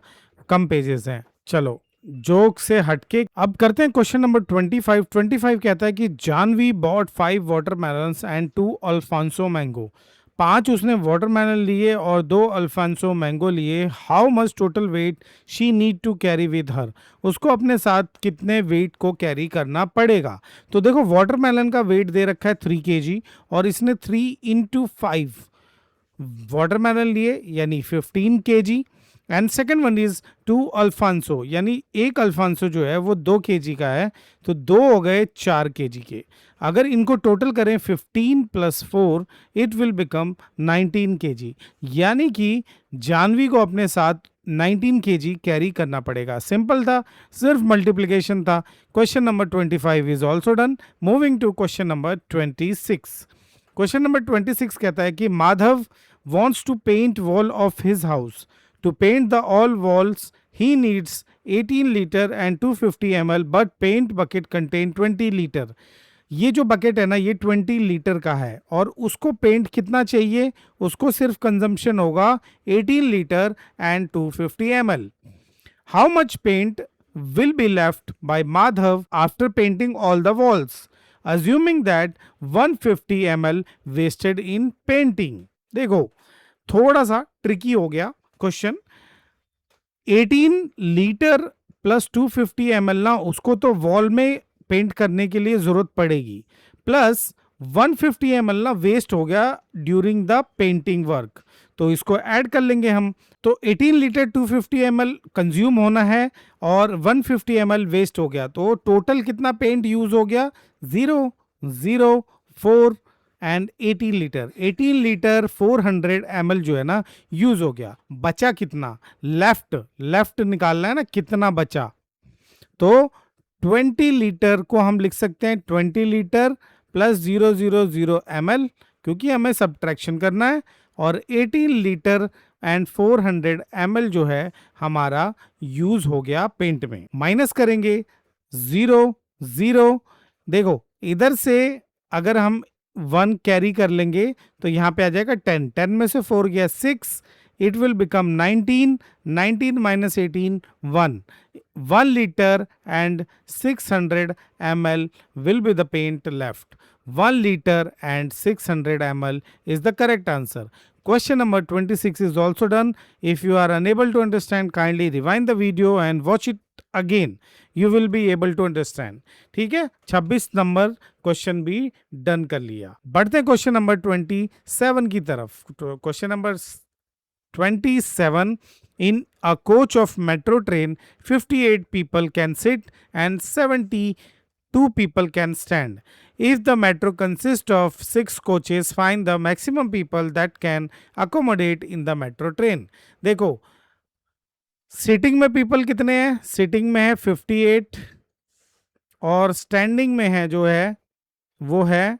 कम पेजेस हैं। चलो जोक से हटके अब करते हैं क्वेश्चन नंबर 25। 25 कहता है कि Janhvi bought 5 watermelons and 2 Alphonso mango. 5 उसने वाटरमेलन लिए और 2 अल्फांसो मैंगो लिए। How much total weight she need to carry with her, उसको अपने साथ कितने वेट को कैरी करना पड़ेगा। तो देखो वाटरमेलन का वेट दे रखा है 3 kg और इसने 3 into 5 वाटरमेलन लिए यानी 15 kg। And second one is 2 Alphonso, यानी एक अल्फांसो जो है वो 2 kg का है, तो 2 हो गए 4 kg के। अगर इनको टोटल करें 15 + 4 इट विल बिकम 19 kg, यानी कि जानवी को अपने साथ 19 kg कैरी करना पड़ेगा। सिंपल था, सिर्फ मल्टीप्लिकेशन था। Question number 25 is also done. Moving to question number 26। Question number 26 कहता है कि Madhav wants to paint wall of his house. To paint the all walls, he needs 18 liter and 250 ml, but paint bucket contain 20 liter. ये जो bucket है ना ये 20 litre का है और उसको पेंट कितना चाहिए, उसको सिर्फ कंजम्पशन होगा 18 litre and 250 ml. How much paint will be left by Madhav after painting all the walls, assuming that 150 ml wasted in painting? देखो थोड़ा सा ट्रिकी हो गया क्वेश्चन। 18 लीटर प्लस 250 ml ना, उसको तो वॉल में पेंट करने के लिए जरूरत पड़ेगी, प्लस 150 ml ना वेस्ट हो गया ड्यूरिंग द पेंटिंग वर्क, तो इसको ऐड कर लेंगे हम। तो 18 लीटर 250 ml कंज्यूम होना है और 150 ml वेस्ट हो गया, तो टोटल कितना पेंट यूज हो गया, 0 0 4 एंड 18 लीटर। 18 लीटर 400 ml जो है ना यूज हो गया। बचा कितना, लेफ्ट निकालना है ना, कितना बचा, तो 20 लीटर को हम लिख सकते हैं 20 लीटर प्लस 000 ml, क्योंकि हमें सब्ट्रैक्शन करना है, और 18 लीटर एंड 400 ml जो है हमारा यूज हो गया पेंट में। माइनस करेंगे 0 0, देखो इधर से अगर हम 1 कैरी कर लेंगे तो यहाँ पे आ जाएगा 10, 10 में से 4 गया 6, it will become 19, 19 minus 18 1 liter and 600 ml will be the paint left. 1 liter and 600 ml is the correct answer. Question number 26 is also done. If you are unable to understand, kindly rewind the video and watch it again. You will be able to understand. ठीक है, 26 number question भी done कर लिया। बढ़ते हैं question number 27 की तरफ। Question number 27, in a coach of metro train 58 people can sit and 72 people can stand. If the metro consists of 6 coaches, find the maximum people that can accommodate in the metro train. देखो sitting में people कितने हैं, sitting में है 58 और standing में है जो है वो है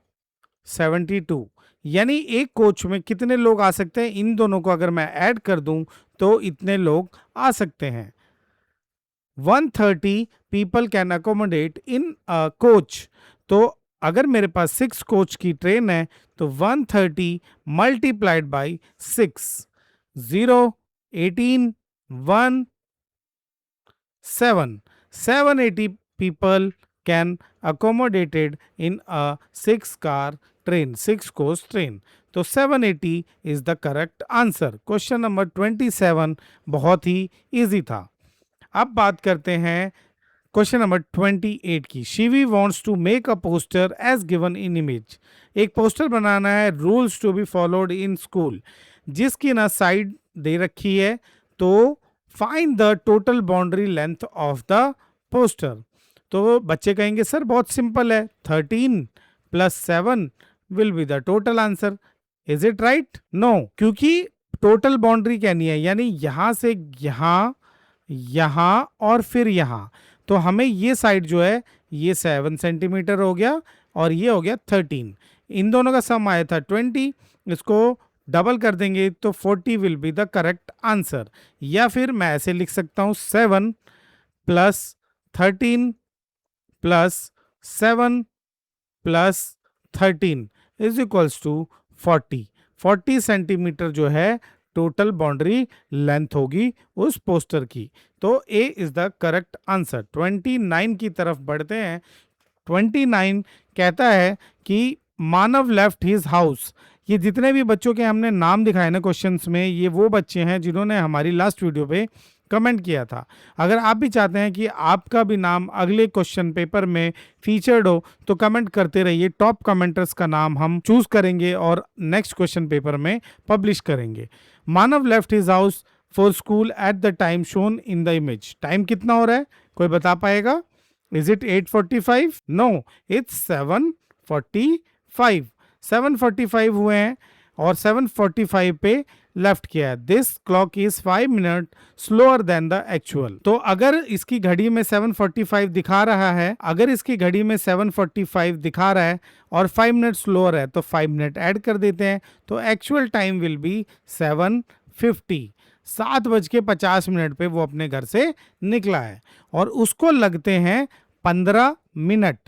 72, यानी एक कोच में कितने लोग आ सकते हैं, इन दोनों को अगर मैं ऐड कर दूं तो इतने लोग आ सकते हैं। 130 people can accommodate in a coach, तो अगर मेरे पास 6 कोच की ट्रेन है तो 130 multiplied by 6, 0 18 1 7, 780 people can accommodated in a 6-car train, 6 coach train. तो 780 is the correct answer. Question number 27 बहुत ही इजी था। अब बात करते हैं क्वेश्चन नंबर 28 की। Shivi wants to make a poster as given in image. एक पोस्टर बनाना है, rules to be followed in school, जिसकी ना साइड दे रखी है, तो find the total boundary length of the poster. तो बच्चे कहेंगे सर बहुत सिंपल है, 13 + 7 will be the total answer. Is it right? No, क्योंकि टोटल बाउंड्री कहनी है, यानी यहां से यहां, यहां और फिर यहां, तो हमें ये साइड जो है ये 7 सेंटीमीटर हो गया और ये हो गया 13। इन दोनों का सम आया था 20, इसको डबल कर देंगे तो 40 will be the correct answer. या फिर मैं ऐसे लिख सकता हूं 7 + 13 + 7 + 13 इज इक्वल्स टू 40। 40 सेंटीमीटर जो है टोटल बाउंड्री लेंथ होगी उस पोस्टर की। तो ए इज द करेक्ट आंसर। 29 की तरफ बढ़ते हैं। 29 कहता है कि मानव लेफ्ट हिज हाउस, ये जितने भी बच्चों के हमने नाम दिखाए ना क्वेश्चंस में, ये वो बच्चे हैं जिन्होंने हमारी लास्ट वीडियो पे कमेंट किया था। अगर आप भी चाहते हैं कि आपका भी नाम अगले क्वेश्चन पेपर में फीचर्ड हो तो कमेंट करते रहिए। टॉप कमेंटर्स का नाम हम चूज करेंगे और नेक्स्ट क्वेश्चन पेपर में पब्लिश करेंगे। Manav left his house for school at the time shown in the image. Time कितना हो रहा है, कोई बता पाएगा? Is it 8:45? No, it's 7:45। 7:45 हुए हैं और 7:45 पे लेफ्ट किया है। This clock is 5 minute slower then the actual. तो अगर इसकी घड़ी में 7:45 दिखा रहा है, अगर इसकी घड़ी में 7:45 दिखा रहा है और 5 मिनट स्लोअर है तो 5 मिनट ऐड कर देते हैं, तो एक्चुअल टाइम विल बी 7:50। 7:50 पे वो अपने घर से निकला है और उसको लगते हैं 15 मिनट।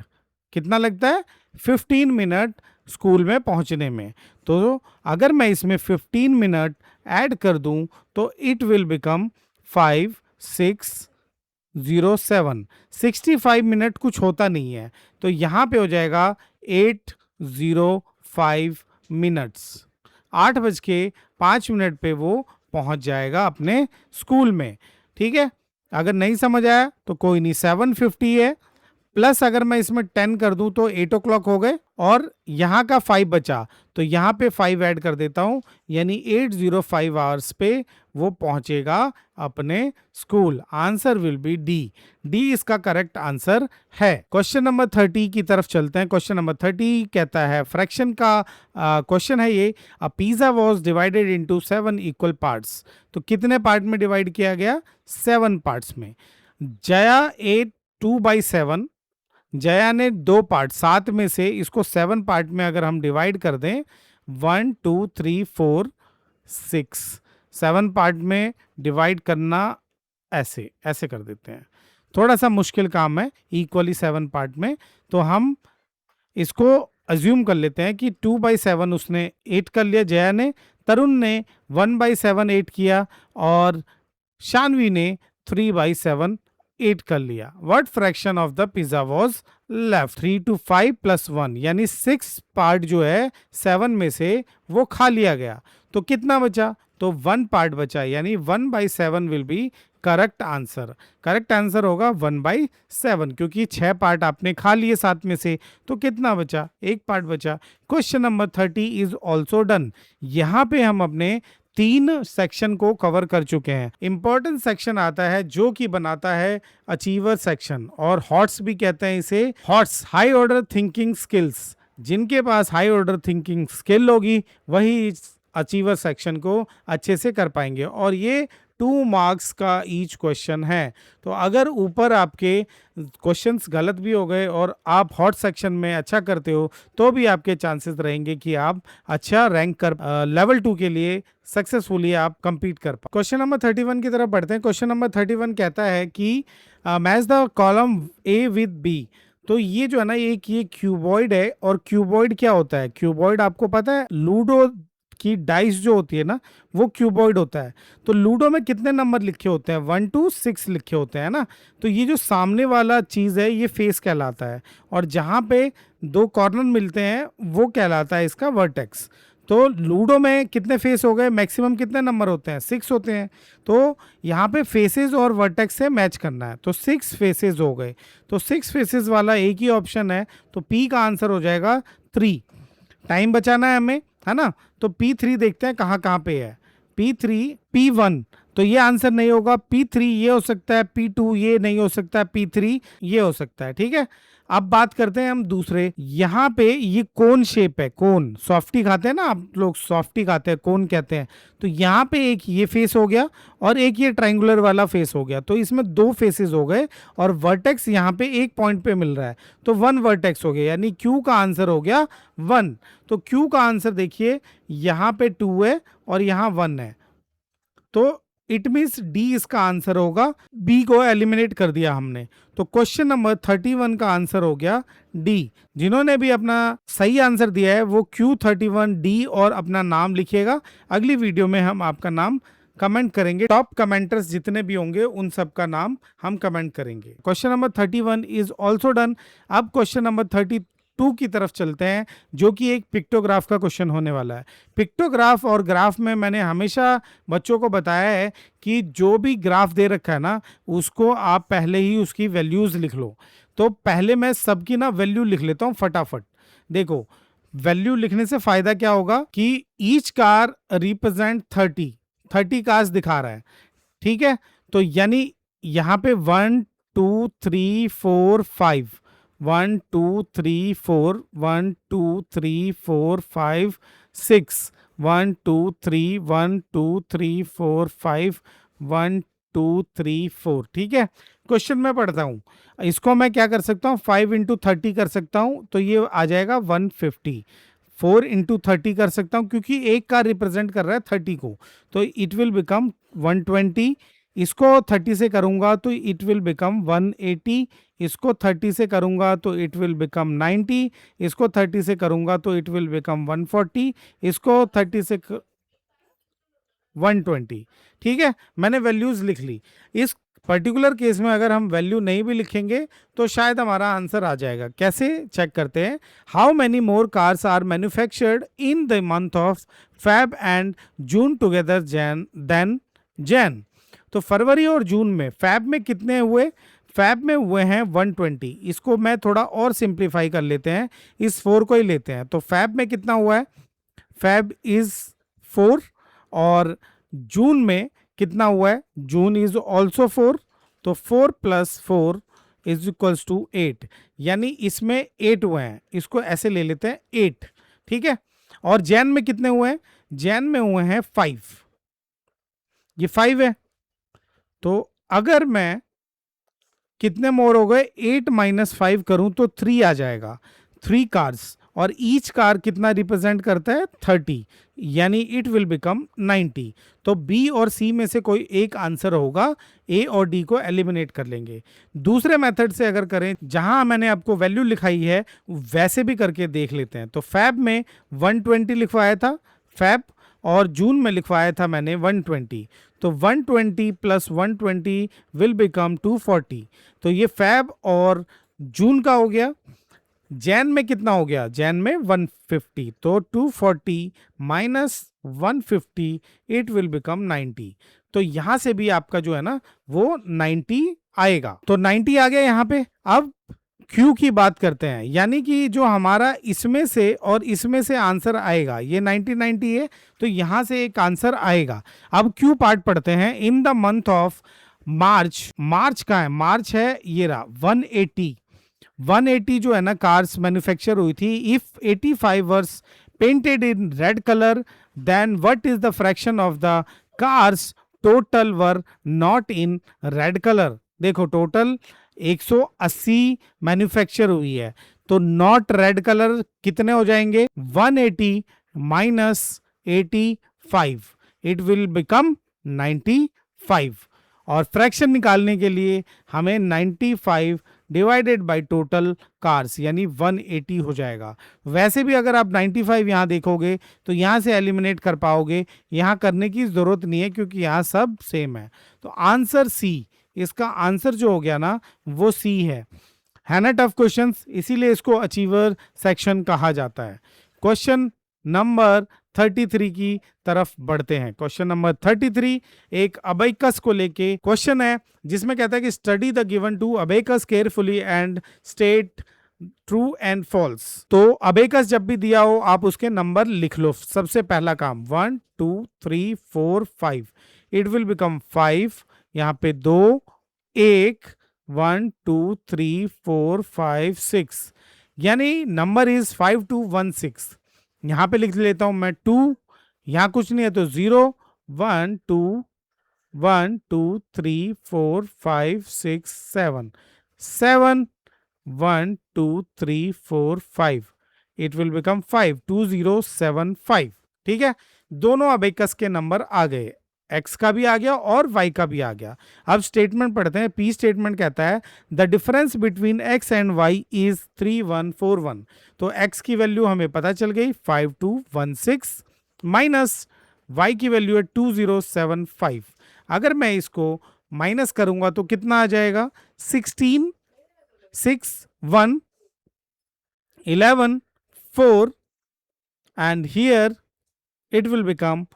कितना लगता है? 15 मिनट स्कूल में पहुंचने में। तो अगर मैं इसमें 15 मिनट ऐड कर दूं तो इट विल बिकम 5607। 65 मिनट कुछ होता नहीं है, तो यहां पे हो जाएगा 805 मिनट्स। 8:05 पे वो पहुंच जाएगा अपने स्कूल में। ठीक है, अगर नहीं समझ आया तो कोई नहीं, 7:50 है प्लस अगर मैं इसमें 10 कर दूं तो 8 o'clock हो गए और यहाँ का 5 बचा तो यहाँ पे 5 ऐड कर देता हूँ, यानी 805 आवर्स पे वो पहुंचेगा अपने school. Answer will B D. D इसका करेक्ट आंसर है। क्वेश्चन नंबर 30 की तरफ चलते हैं। क्वेश्चन नंबर 30 कहता है, फ्रैक्शन का क्वेश्चन है ये। A pizza was divided into 7 equal parts. तो कितने पार्ट में डिवाइड किया गया? 7 पार्ट्स में। जया एट 2/7। जया ने 2 पार्ट, 7 में से इसको 7 पार्ट में अगर हम डिवाइड कर दें, 1 2 3 4 6, 7 पार्ट में डिवाइड करना ऐसे ऐसे कर देते हैं। थोड़ा सा मुश्किल काम है इक्वली 7 पार्ट में, तो हम इसको अज्यूम कर लेते हैं कि 2/7 उसने 8 कर लिया जया ने, तरुण ने 1/7 8 किया और शानवी ने 3/7 8 कर लिया। What fraction of the pizza was left? 3 to 5 + 1, यानी 6 पार्ट जो है 7 में से वो खा लिया गया। तो कितना बचा? तो 1 पार्ट बचा, यानी 1/7 will be correct answer. Correct answer होगा 1/7, क्योंकि 6 पार्ट आपने खा लिए 7 में से, तो कितना बचा? 1 पार्ट बचा। Question number 30 is also done. यहाँ पे हम अपने 3 सेक्शन को कवर कर चुके हैं। इंपॉर्टेंट सेक्शन आता है जो कि बनाता है अचीवर सेक्शन, और हॉट्स भी कहते हैं इसे। Hots high order thinking skills. जिनके पास हाई ऑर्डर थिंकिंग स्किल होगी वही अचीवर सेक्शन को अच्छे से कर पाएंगे, और ये 2 मार्क्स का ईच क्वेश्चन है। तो अगर ऊपर आपके क्वेश्चंस गलत भी हो गए और आप हॉट सेक्शन में अच्छा करते हो तो भी आपके चांसेस रहेंगे कि आप अच्छा रैंक कर लेवल 2 के लिए सक्सेसफुली आप कंपीट कर पाए। क्वेश्चन नंबर 31 की तरफ बढ़ते हैं। क्वेश्चन नंबर 31 कहता है कि match the column A with B. तो ये जो है ना, एक ये क्यूबॉइड है, और क्यूबॉइड क्या होता है? क्यूबॉइड आपको पता है, लूडो की डाइस जो होती है ना वो क्यूबॉइड होता है। तो लूडो में कितने नंबर लिखे होते हैं? 1 to 6 लिखे होते हैं ना। तो ये जो सामने वाला चीज़ है ये फेस कहलाता है, और जहाँ पे 2 कॉर्नर मिलते हैं वो कहलाता है इसका वर्टेक्स। तो लूडो में कितने फेस हो गए? मैक्सिमम कितने नंबर होते हैं? 6 होते हैं। तो यहाँ पे फेसेस और वर्टेक्स से मैच करना है, तो 6 फेसेस हो गए। तो 6 फेसेस वाला एक ही ऑप्शन है, तो पी का आंसर हो जाएगा 3। टाइम बचाना है हमें, है ना। तो P3 देखते हैं कहाँ कहाँ पे है। P3 P1, तो ये आंसर नहीं होगा। P3 ये हो सकता है, P2 ये नहीं हो सकता, P3 ये हो सकता है। ठीक है, अब बात करते हैं हम दूसरे। यहाँ पे ये कोन शेप है, कोन सॉफ्टी खाते हैं ना आप लोग, सॉफ्टी खाते हैं, कोन कहते हैं। तो यहाँ पे एक ये फेस हो गया और एक ये ट्रायंगुलर वाला फेस हो गया, तो इसमें 2 फेसेस हो गए, और वर्टेक्स यहाँ पे एक पॉइंट पे मिल रहा है, तो 1 वर्टेक्स हो गया, यानी Q का आंसर हो गया 1। तो Q का आंसर देखिए, यहाँ पे 2 है और यहाँ 1 है, तो इट मीन्स डी इसका आंसर होगा। बी को एलिमिनेट कर दिया हमने, तो क्वेश्चन नंबर 31 का आंसर हो गया डी। जिन्होंने भी अपना सही आंसर दिया है वो Q31 डी और अपना नाम लिखिएगा। अगली वीडियो में हम आपका नाम कमेंट करेंगे। टॉप कमेंटर्स जितने भी होंगे उन सब का नाम हम कमेंट करेंगे। Question number 31 is also done. अब क्वेश्चन नंबर 2 की तरफ चलते हैं, जो कि एक पिक्टोग्राफ का क्वेश्चन होने वाला है। पिक्टोग्राफ और ग्राफ में मैंने हमेशा बच्चों को बताया है कि जो भी ग्राफ दे रखा है ना, उसको आप पहले ही उसकी वैल्यूज लिख लो। तो पहले मैं सबकी ना वैल्यू लिख लेता हूँ फटाफट। देखो, वैल्यू लिखने से फायदा क्या होगा कि ईच कार रिप्रेजेंट 30 कार्स दिखा रहा है, ठीक है। तो यानी यहाँ पे 1 2 3 4 5, 1 2 3 4, 1 2 3 4 5 6, 1 2 3 1 2 3 4 5, 1 2 3 4, ठीक है। क्वेश्चन में पढ़ता हूँ, इसको मैं क्या कर सकता हूँ, 5 इंटू 30 कर सकता हूँ, तो ये आ जाएगा 150। 4 इंटू 30 कर सकता हूँ क्योंकि एक का रिप्रेजेंट कर रहा है 30 को, तो इट विल बिकम 120। इसको 30 से करूंगा तो इट विल बिकम 180। इसको 30 से करूंगा तो इट विल बिकम 90। इसको 30 से करूंगा तो इट विल बिकम 140। इसको 30 से 120, ठीक है। मैंने वैल्यूज लिख ली। इस पर्टिकुलर केस में अगर हम वैल्यू नहीं भी लिखेंगे तो शायद हमारा आंसर आ जाएगा। कैसे चेक करते हैं, how many more cars are manufactured in the month of Feb and June together than Jan. तो फरवरी और जून में, फैब में कितने हुए, फैब में हुए हैं 120। इसको मैं थोड़ा और सिंप्लीफाई कर लेते हैं, इस 4 को ही लेते हैं। तो फैब में कितना हुआ है, फैब इज 4, और जून में कितना हुआ है, जून इज ऑल्सो 4। तो 4 + 4 इज इक्वल्स टू 8, यानी इसमें 8 हुए हैं, इसको ऐसे ले लेते हैं 8, ठीक है। और जैन में कितने हुए हैं, जैन में हुए हैं 5, ये 5 है। तो अगर मैं कितने मोर हो गए, 8 - 5 करूं तो 3 आ जाएगा, 3 कार्स, और ईच कार कितना रिप्रेजेंट करता है, 30, यानी इट विल बिकम 90। तो बी और सी में से कोई एक आंसर होगा, ए और डी को एलिमिनेट कर लेंगे। दूसरे मेथड से अगर करें, जहां मैंने आपको वैल्यू लिखाई है वैसे भी करके देख लेते हैं। तो फैब में 120 लिखवाया था, फैब, और जून में लिखवाया था मैंने 120। तो 120 + 120 विल बिकम 240। तो ये फैब और जून का हो गया। जैन में कितना हो गया, जैन में 150। तो 240 - 150 इट विल बिकम 90। तो यहां से भी आपका जो है ना वो 90 आएगा। तो 90 आ गया यहाँ पे। अब क्यू की बात करते हैं, यानी कि जो हमारा इसमें से और इसमें से आंसर आएगा, ये 90 है, तो यहां से एक आंसर आएगा। अब क्यू पार्ट पढ़ते हैं। In the month of March, March का है, मार्च है ये रहा, 180 जो है ना कार्स मैन्युफैक्चर हुई थी। If 85 were painted in red colour, then what is the fraction of the cars total were not in red colour. देखो, टोटल 180 मैन्युफैक्चर हुई है, तो नॉट रेड कलर कितने हो जाएंगे, 180 - 85, इट विल बिकम 95। और फ्रैक्शन निकालने के लिए हमें 95 डिवाइडेड बाय टोटल कार्स, यानी 180 हो जाएगा। वैसे भी अगर आप 95 यहाँ देखोगे तो यहाँ से एलिमिनेट कर पाओगे, यहाँ करने की जरूरत नहीं है क्योंकि यहाँ सब सेम है। तो आंसर सी, इसका आंसर जो हो गया ना वो सी है ना। टफ क्वेश्चंस, इसीलिए इसको अचीवर सेक्शन कहा जाता है। क्वेश्चन नंबर 33 की तरफ बढ़ते हैं। क्वेश्चन नंबर 33 एक अबेकस को लेके क्वेश्चन है, जिसमें कहता है कि study the given to abacus carefully and state true and false. तो अबेकस जब भी दिया हो आप उसके नंबर लिख लो। सबसे पहला काम 1 2 3 4 5, इट विल बिकम 5, यहाँ पे 2 1 1 2 3 4 5 6, यानी नंबर इज 5216। यहाँ पे लिख लेता हूं मैं 2, यहाँ कुछ नहीं है तो 0 1 2 1 2 3 4 5 6 7 7 1 2 3 4 5, इट विल बिकम 5 2075। ठीक है, दोनों अबेकस के नंबर आ गए, एक्स का भी आ गया और वाई का भी आ गया। अब स्टेटमेंट पढ़ते हैं। पी स्टेटमेंट कहता है the difference between X and Y is 3141। तो एक्स की वैल्यू हमें पता चल गई 5216 माइनस वाई की वैल्यू है 2075। अगर मैं इसको माइनस करूंगा तो कितना आ जाएगा 1661 11 4 and here it will become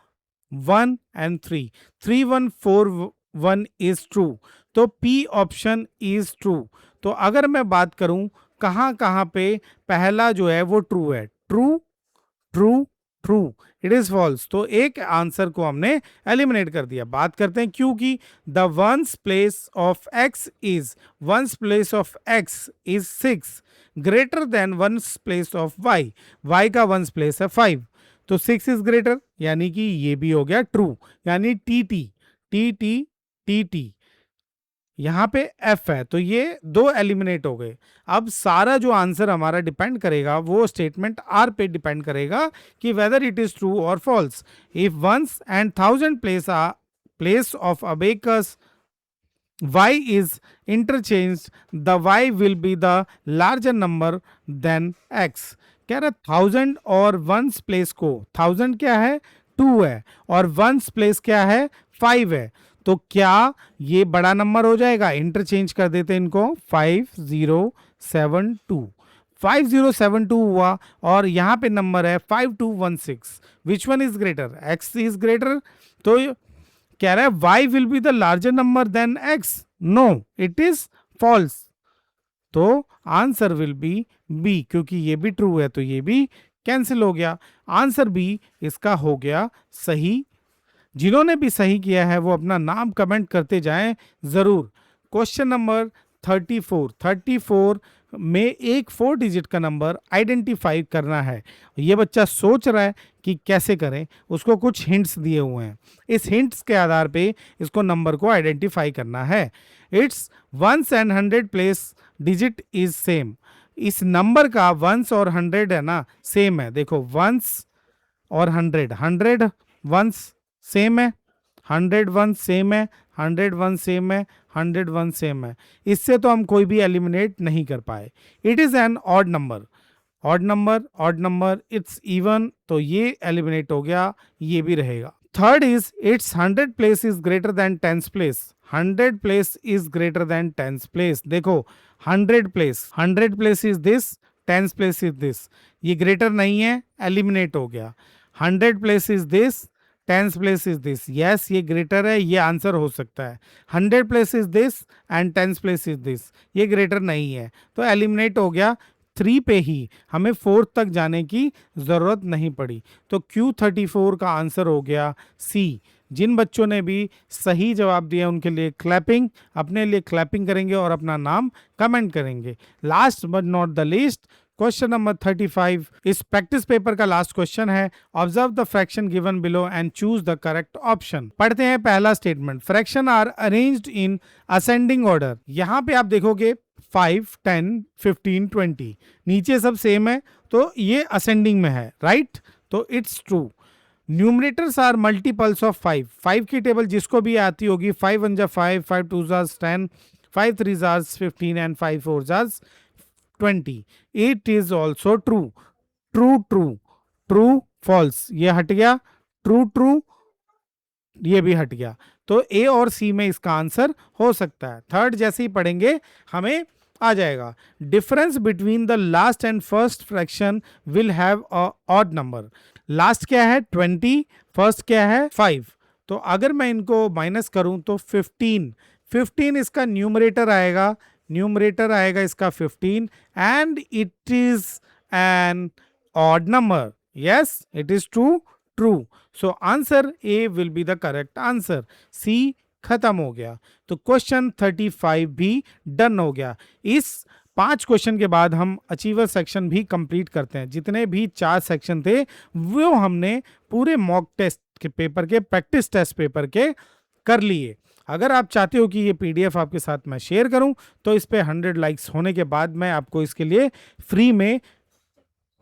1 and 3. 3 1 4 1 is true. तो P ऑप्शन इज ट्रू. तो अगर मैं बात करूं कहां कहां पे पहला जो है वो ट्रू है, true true true, it is false. तो एक आंसर को हमने एलिमिनेट कर दिया. बात करते हैं क्योंकि the ones place of x is, ones place of x is 6 greater than ones place of y. y का वंस प्लेस है 5, तो 6 इज ग्रेटर, यानी कि ये भी हो गया ट्रू. यानी T T T T T T, यहाँ पे F है, तो ये दो एलिमिनेट हो गए. अब सारा जो आंसर हमारा डिपेंड करेगा वो स्टेटमेंट R पे डिपेंड करेगा कि वेदर इट इज ट्रू और false. If ones and 1000 place of abacus y is interchanged, the y will be the larger number than x. कह रहा 1000 और वंस प्लेस को, 1000 क्या है 2 है और वंस प्लेस क्या है 5 है, तो क्या ये बड़ा नंबर हो जाएगा. इंटरचेंज कर देते हैं इनको. 5072 5072 हुआ और यहाँ पे नंबर है 5216. Which one is greater, x is greater. तो कह रहा है y will be the larger number than x. No, it is false. तो आंसर विल बी बी, क्योंकि ये भी ट्रू है तो ये भी कैंसिल हो गया. आंसर बी इसका हो गया सही. जिन्होंने भी सही किया है वो अपना नाम कमेंट करते जाएं जरूर. क्वेश्चन नंबर 34 में एक 4 डिजिट का नंबर आइडेंटिफाई करना है. ये बच्चा सोच रहा है कि कैसे करें, उसको कुछ हिंट्स दिए हुए हैं. इस हिंट्स के आधार पे इसको नंबर को आइडेंटिफाई करना है. It's ones and 100 place digit is same. इस नंबर का वंस और 100 है ना, सेम है. देखो वंस और 100 वंस सेम है, 100 वंस सेम है, 100 वंस सेम है, 100 वंस सेम है. इससे तो हम कोई भी एलिमिनेट नहीं कर पाए. It is an odd number, odd number it's even, तो ये एलिमिनेट हो गया, ये भी रहेगा. Third is it's 100 place is greater than 10th place. 100 place is greater than 10th place. देखो 100 place is this, 10th place is this, ये greater नहीं है, एलिमिनेट हो गया. 100 place is this, 10th place is this, yes ये greater है, ये answer हो सकता है. 100 place is this and 10th place is this, ये ग्रेटर नहीं है, तो एलिमिनेट हो गया. 3 पे ही हमें 4 तक जाने की ज़रूरत नहीं पड़ी. तो Q34 का आंसर हो गया सी. जिन बच्चों ने भी सही जवाब दिया उनके लिए क्लैपिंग, अपने लिए क्लैपिंग करेंगे और अपना नाम कमेंट करेंगे. Last but not the least, question number 35 इस प्रैक्टिस पेपर का लास्ट क्वेश्चन है. Observe the fraction given below and choose the correct option. पढ़ते हैं पहला statement. Fraction are arranged in ascending order. यहाँ पे आप देखोगे 5 10 15 20 नीचे सब सेम है, तो ये असेंडिंग में है, राइट. तो it's true. Numerators are multiples of 5. 5 की टेबल जिसको भी आती होगी, 5 1 जा 5, 5 2 जा 10, 5 3 जा 15 एंड 5 4 जा 20. It is also true. True false, ये हट गया. ट्रू ये भी हट गया. तो ए और सी में इसका आंसर हो सकता है. थर्ड जैसे ही पढ़ेंगे हमें आ जाएगा. Difference between the last and first fraction will have a odd number. Last क्या है 20, फर्स्ट क्या है 5. तो अगर मैं इनको माइनस करूं तो 15 इसका न्यूमरेटर आएगा, इसका 15 and it is an odd number. Yes it is true. So answer A will be the correct answer. C खत्म हो गया. तो क्वेश्चन 35 भी डन हो गया. इस 5 क्वेश्चन के बाद हम अचीवर सेक्शन भी कंप्लीट करते हैं. जितने भी 4 सेक्शन थे वो हमने पूरे मॉक टेस्ट के पेपर के, प्रैक्टिस टेस्ट पेपर के कर लिए. अगर आप चाहते हो कि ये पीडीएफ आपके साथ मैं शेयर करूं तो इस पे 100 लाइक्स होने के बाद मैं आपको इसके लिए फ्री में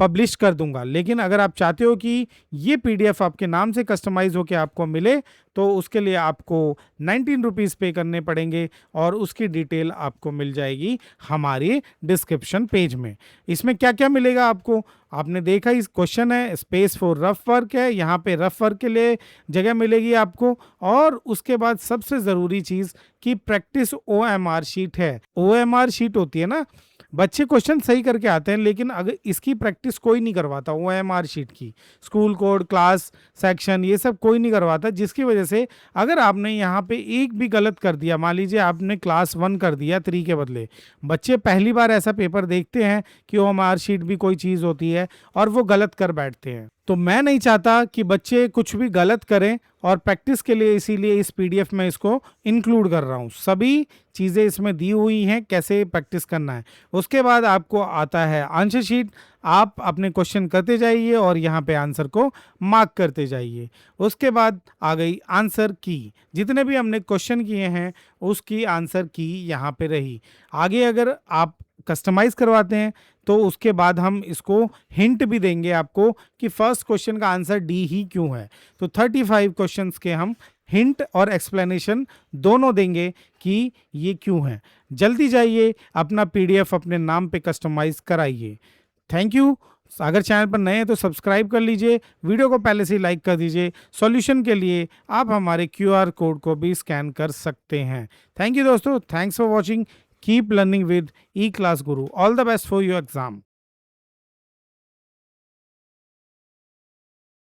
पब्लिश कर दूंगा. लेकिन अगर आप चाहते हो कि ये पीडीएफ आपके नाम से कस्टमाइज होकर आपको मिले तो उसके लिए आपको 19 रुपीज़ पे करने पड़ेंगे और उसकी डिटेल आपको मिल जाएगी हमारे डिस्क्रिप्शन पेज में. इसमें क्या क्या मिलेगा आपको, आपने देखा इस क्वेश्चन है, स्पेस फॉर रफ वर्क है, यहाँ पे रफ वर्क के लिए जगह मिलेगी आपको. और उसके बाद सबसे ज़रूरी चीज़ कि प्रैक्टिस OMR शीट है. OMR शीट होती है ना, बच्चे क्वेश्चन सही करके आते हैं, लेकिन अगर इसकी प्रैक्टिस कोई नहीं करवाता, OMR शीट की, स्कूल कोड, क्लास सेक्शन, ये सब कोई नहीं करवाता, जिसकी वजह से अगर आपने यहाँ पे एक भी गलत कर दिया, मान लीजिए आपने क्लास 1 कर दिया 3 के बदले, बच्चे पहली बार ऐसा पेपर देखते हैं कि OMR शीट भी कोई चीज़ होती है और वो गलत कर बैठते हैं। तो मैं नहीं चाहता कि बच्चे कुछ भी गलत करें, और प्रैक्टिस के लिए इसीलिए इस PDF में इसको इंक्लूड कर रहा हूँ। सभी चीज़ें इसमें दी हुई हैं कैसे प्रैक्टिस करना है। उसके बाद आपको आता है आंसर शीट, आप अपने क्वेश्चन करते जाइए और यहाँ पे आंसर को मार्क करते जाइए। उसके बाद आ गई आंसर की, जितने भी हमने क्वेश्चन किए हैं उसकी आंसर की यहाँ पे रही। आगे अगर आप कस्टमाइज करवाते हैं तो उसके बाद हम इसको हिंट भी देंगे आपको कि फर्स्ट क्वेश्चन का आंसर डी ही क्यों है। तो 35 क्वेश्चंस के हम हिंट और एक्सप्लेनेशन दोनों देंगे कि ये क्यों है। जल्दी जाइए अपना PDF अपने नाम पे कस्टमाइज कराइए। Thank you. अगर चैनल पर नए हैं तो सब्सक्राइब कर लीजिए, वीडियो को पहले से ही लाइक कर दीजिए। सॉल्यूशन के लिए आप हमारे QR कोड को भी स्कैन कर सकते हैं। थैंक यू दोस्तों, thanks for watching. Keep learning with E-Class Guru। All the best for your exam.